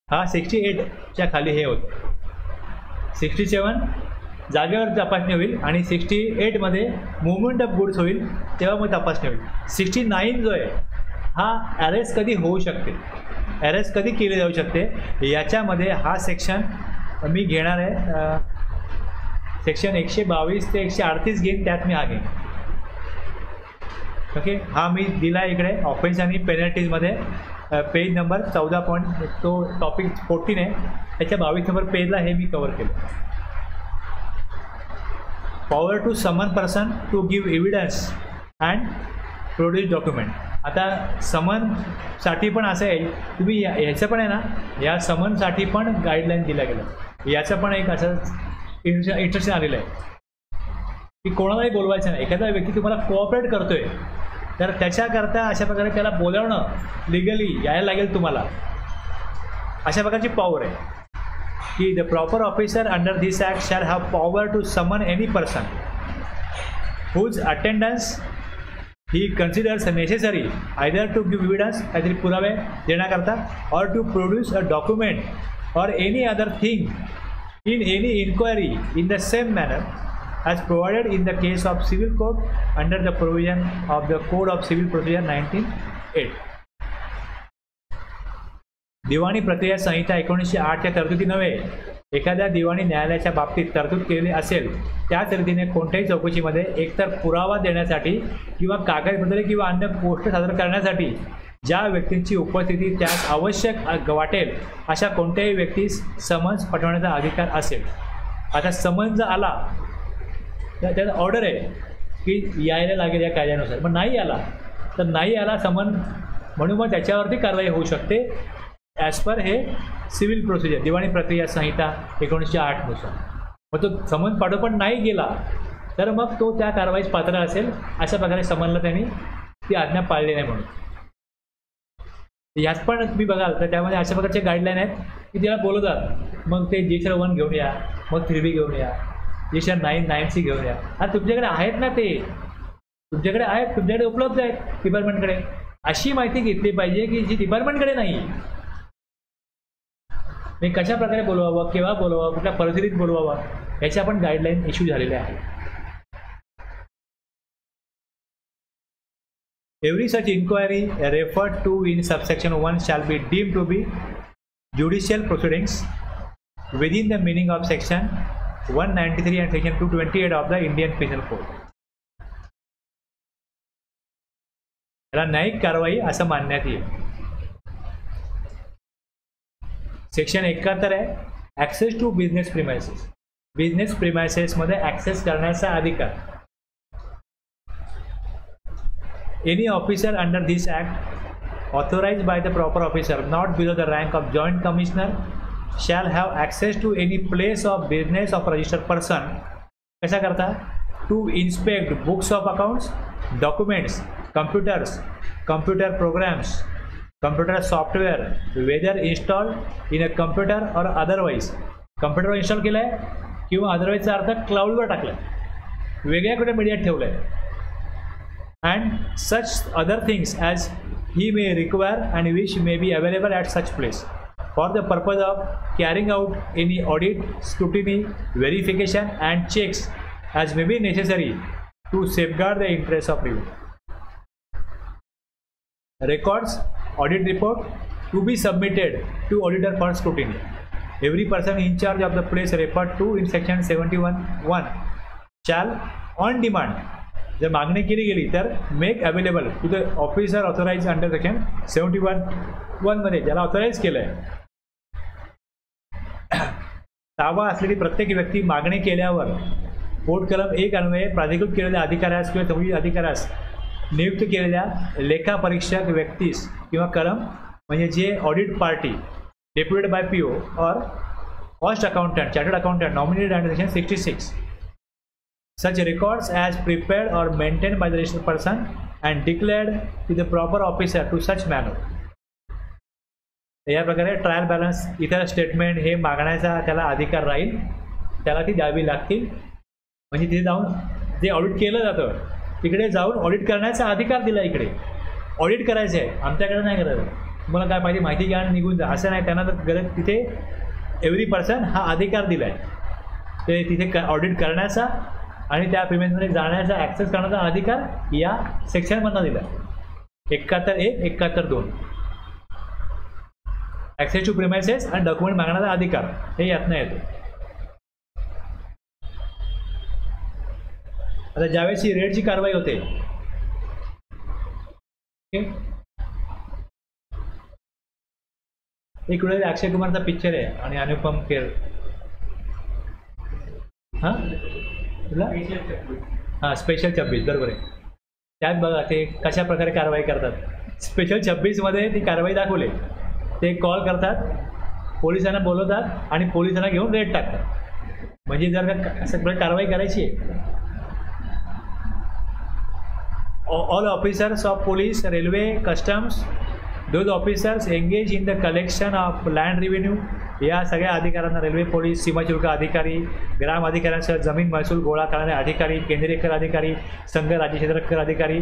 S1: हा 68च्या खाली हे होतं. 67 जागेवर तपासणी होईल आणि 68 मध्ये मुवमेंट ऑफ गुड्स होईल तेव्हा मग तपासणी होईल. 69 जो आहे हा अरेस्ट कधी होऊ शकते, अरेस्ट कधी केले जाऊ शकते याच्यामध्ये हा सेक्शन मी घेणार आहे. सेक्शन 122 ते 138 घेईन, त्यात मी हा घेईन. ओके, हा मी दिला इकडे ऑफेन्स आणि पेनल्टीजमध्ये. पेज नंबर 14 तो टॉपिक 14 आहे, त्याच्या 22 नंबर पेजला हे मी कवर केलं. Power to summon person to give evidence and produce document. आता समनसाठी पण असं आहे, तुम्ही ह्याचं पण आहे ना, या समनसाठी पण गाईडलाईन दिल्या गेलं. याचं पण एक असं इंस्ट्रक्शन आलेलं आहे की कोणालाही बोलवायचं नाही. एखादा व्यक्ती तुम्हाला कोऑपरेट करतोय तर त्याच्याकरता अशा प्रकारे त्याला बोलावणं लिगली यायला लागेल तुम्हाला. अशा प्रकारची पॉवर आहे की the proper officer under this act shall have power to summon any person whose attendance he considers necessary either to give evidence, काहीतरी पुरावे देण्याकरता, or to produce a document or any other thing in any inquiry in the same manner as provided in the case of civil code under the provision of the Code of Civil Procedure 1908. दिवाणी प्रक्रिया संहिता 1908 तरतुदी नव्हे, एखाद्या दिवाणी न्यायालयाच्या बाबतीत तरतूद केलेली असेल त्या तरतुदीने कोणत्याही चौकशीमध्ये एकतर पुरावा देण्यासाठी किंवा कागदपत्रे किंवा अन्य गोष्ट सादर करण्यासाठी ज्या व्यक्तींची उपस्थिती त्यास आवश्यक वाटेल अशा कोणत्याही व्यक्तीस समन्स पाठवण्याचा अधिकार असेल. आता समन्स आला तर त्याचा ऑर्डर आहे की यायला लागेल या कायद्यानुसार, मग नाही आला तर नाही आला समन, म्हणून मग त्याच्यावरती कारवाई होऊ शकते ॲज पर हे सिव्हिल प्रोसिजर दिवाणी प्रक्रिया संहिता 1908 नुसार. मग तो समन्स पाठोपाठ नाही गेला तर मग तो त्या कारवाईस पात्र असेल. अशा प्रकारे समनला त्यांनी ती आज्ञा पाळली नाही म्हणून. यात पण तुम्ही बघाल तर त्यामध्ये अशा प्रकारचे गाईडलाईन आहेत की त्याला बोलवतात, मग ते G-Sir 1 घेऊन या, मग 3B घेऊन या, G-Sir 9, 9C घेऊन या. आता तुमच्याकडे आहेत ना, ते तुमच्याकडे आहेत, तुमच्याकडे उपलब्ध आहेत डिपार्टमेंटकडे. अशी माहिती घेतली पाहिजे की जी डिपार्टमेंटकडे नाही. मी कशा प्रकारे बोलवावं, केव्हा बोलवावं, कुठल्या परिस्थितीत बोलवावं, याच्या पण गाईडलाईन इश्यू झालेल्या आहेत. Every such inquiry referred to in subsection 1 shall be deemed to be judicial proceedings within the meaning of section 193 and section 228 of the Indian Penal Code. याला न्यायिक कारवाई असं मानण्यात येईल. सेक्शन 71 आहे access to business premises. Business प्रिमायसेसमध्ये access करण्याचा अधिकार. Any officer under this act authorized by the proper officer not below the rank of joint commissioner shall have access to any place of business of a registered person. कशा करता? To inspect books of accounts, documents, computers, computer programs, computer software whether installed in a computer or otherwise. कम्प्युटरवर install केलं आहे किंवा अदरवाईजचा अर्थ क्लाउडवर टाकला आहे, वेगळ्या कुठे मीडियात ठेवलं आहे. And such other things as he may require and which may be available at such place for the purpose of carrying out any audit, scrutiny, verification and checks as may be necessary to safeguard the interests of revenue. Records, audit report to be submitted to auditor for scrutiny. Every person in charge of the place referred to in section 71(1) shall on demand, जर मागणी केली गेली तर make available to the officer authorise under section 71(1) मध्ये ज्याला authorise केलं आहे. ताबा असलेली प्रत्येक व्यक्ती मागणी केल्यावर पोट कलम 1 अन्वये प्राधिकृत केलेल्या अधिकाऱ्यास किंवा संबंधित अधिकाऱ्यास नियुक्त केलेल्या लेखापरीक्षक व्यक्तीस किंवा कलम म्हणजे जे audit party deputed by PO or cost accountant, chartered accountant nominated under section 66. Such records as prepared or maintained by the registered person and declared to the proper officer to such manner. या प्रकारे trial balance इतर statement हे मागण्याचा त्याला अधिकार राहील, त्याला ती द्यावी लागतील. म्हणजे तिथे जाऊन जे ऑडिट केलं जातं तिकडे जाऊन ऑडिट करण्याचा अधिकार दिला. इकडे ऑडिट करायचं आहे, आमच्याकडे नाही करायचं, तुम्हाला काय पाहिजे माहिती घ्या आणि निघून जा असं नाही. त्यांना तर गरज तिथे एव्हरी पर्सन हा अधिकार दिला आहे. ते तिथे ऑडिट करण्याचा आणि त्या प्रिमाइसमध्ये जाण्याचा ॲक्सेस करण्याचा अधिकार या सेक्शनमधनं दिला. 71(1), 71(2) ॲक्सेस टू प्रिमाइसेस आणि डॉक्युमेंट मागण्याचा अधिकार हे यातनं येतो. आता ज्यावेळेस ही रेडची कारवाई होते, एक वेळेस अक्षय कुमारचा पिक्चर आहे आणि अनुपम खेर, हां हां स्पेशल 26 बरोबर आहे. त्यात बघा ते कशा प्रकारे कारवाई करतात. स्पेशल 26 मध्ये ती कारवाई दाखवली. ते कॉल करतात, पोलिसांना बोलवतात आणि पोलिसांना घेऊन रेड टाकतात. म्हणजे जर का असं प्रकारे कारवाई करायची आहे. All officers of police, railway, customs, those officers engage in the collection of land revenue, या सगळ्या अधिकाऱ्यांना रेल्वे पोलीस, सीमाशुल्क अधिकारी, ग्राम अधिकाऱ्यांसह जमीन महसूल गोळा करणारे अधिकारी, केंद्रीय कर अधिकारी, संघ राज्य क्षेत्र कर अधिकारी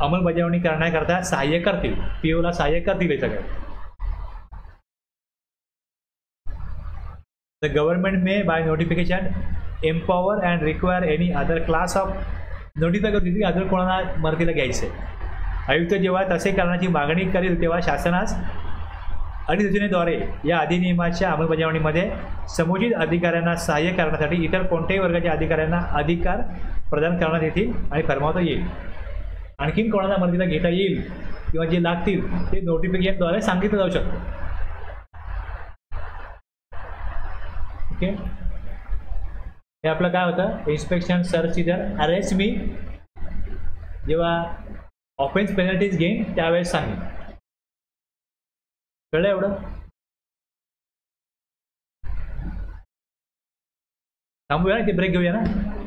S1: अंमलबजावणी करण्याकरता सहाय्य करतील. POला सहाय्य करतील. हे सगळे the government may by notification empower and require any other class of notify करतील की अदर कोणाला मदतीला घ्यायचं आहे. आयुक्त जेव्हा तसे करण्याची मागणी करेल तेव्हा शासनास अधिसूचनेद्वारे या अधिनियमाच्या अंमलबजावणीमध्ये समुचित अधिकाऱ्यांना सहाय्य करण्यासाठी इतर कोणत्याही वर्गाच्या अधिकाऱ्यांना अधिकार प्रदान करण्यात येतील आणि फरमावता येईल. आणखीन कोणाला मदतीला घेता येईल किंवा जे लागतील ते नोटिफिकेशनद्वारे सांगितलं जाऊ शकतं. ओके, हे आपलं काय होतं, इन्स्पेक्शन सर्च इधर अरेस्ट मी, जेव्हा ऑफेन्स पेनल्टीज घेईन त्यावेळेस सांगेन. कळलं एवढं? थांबूया ना, ते ब्रेक घेऊया ना.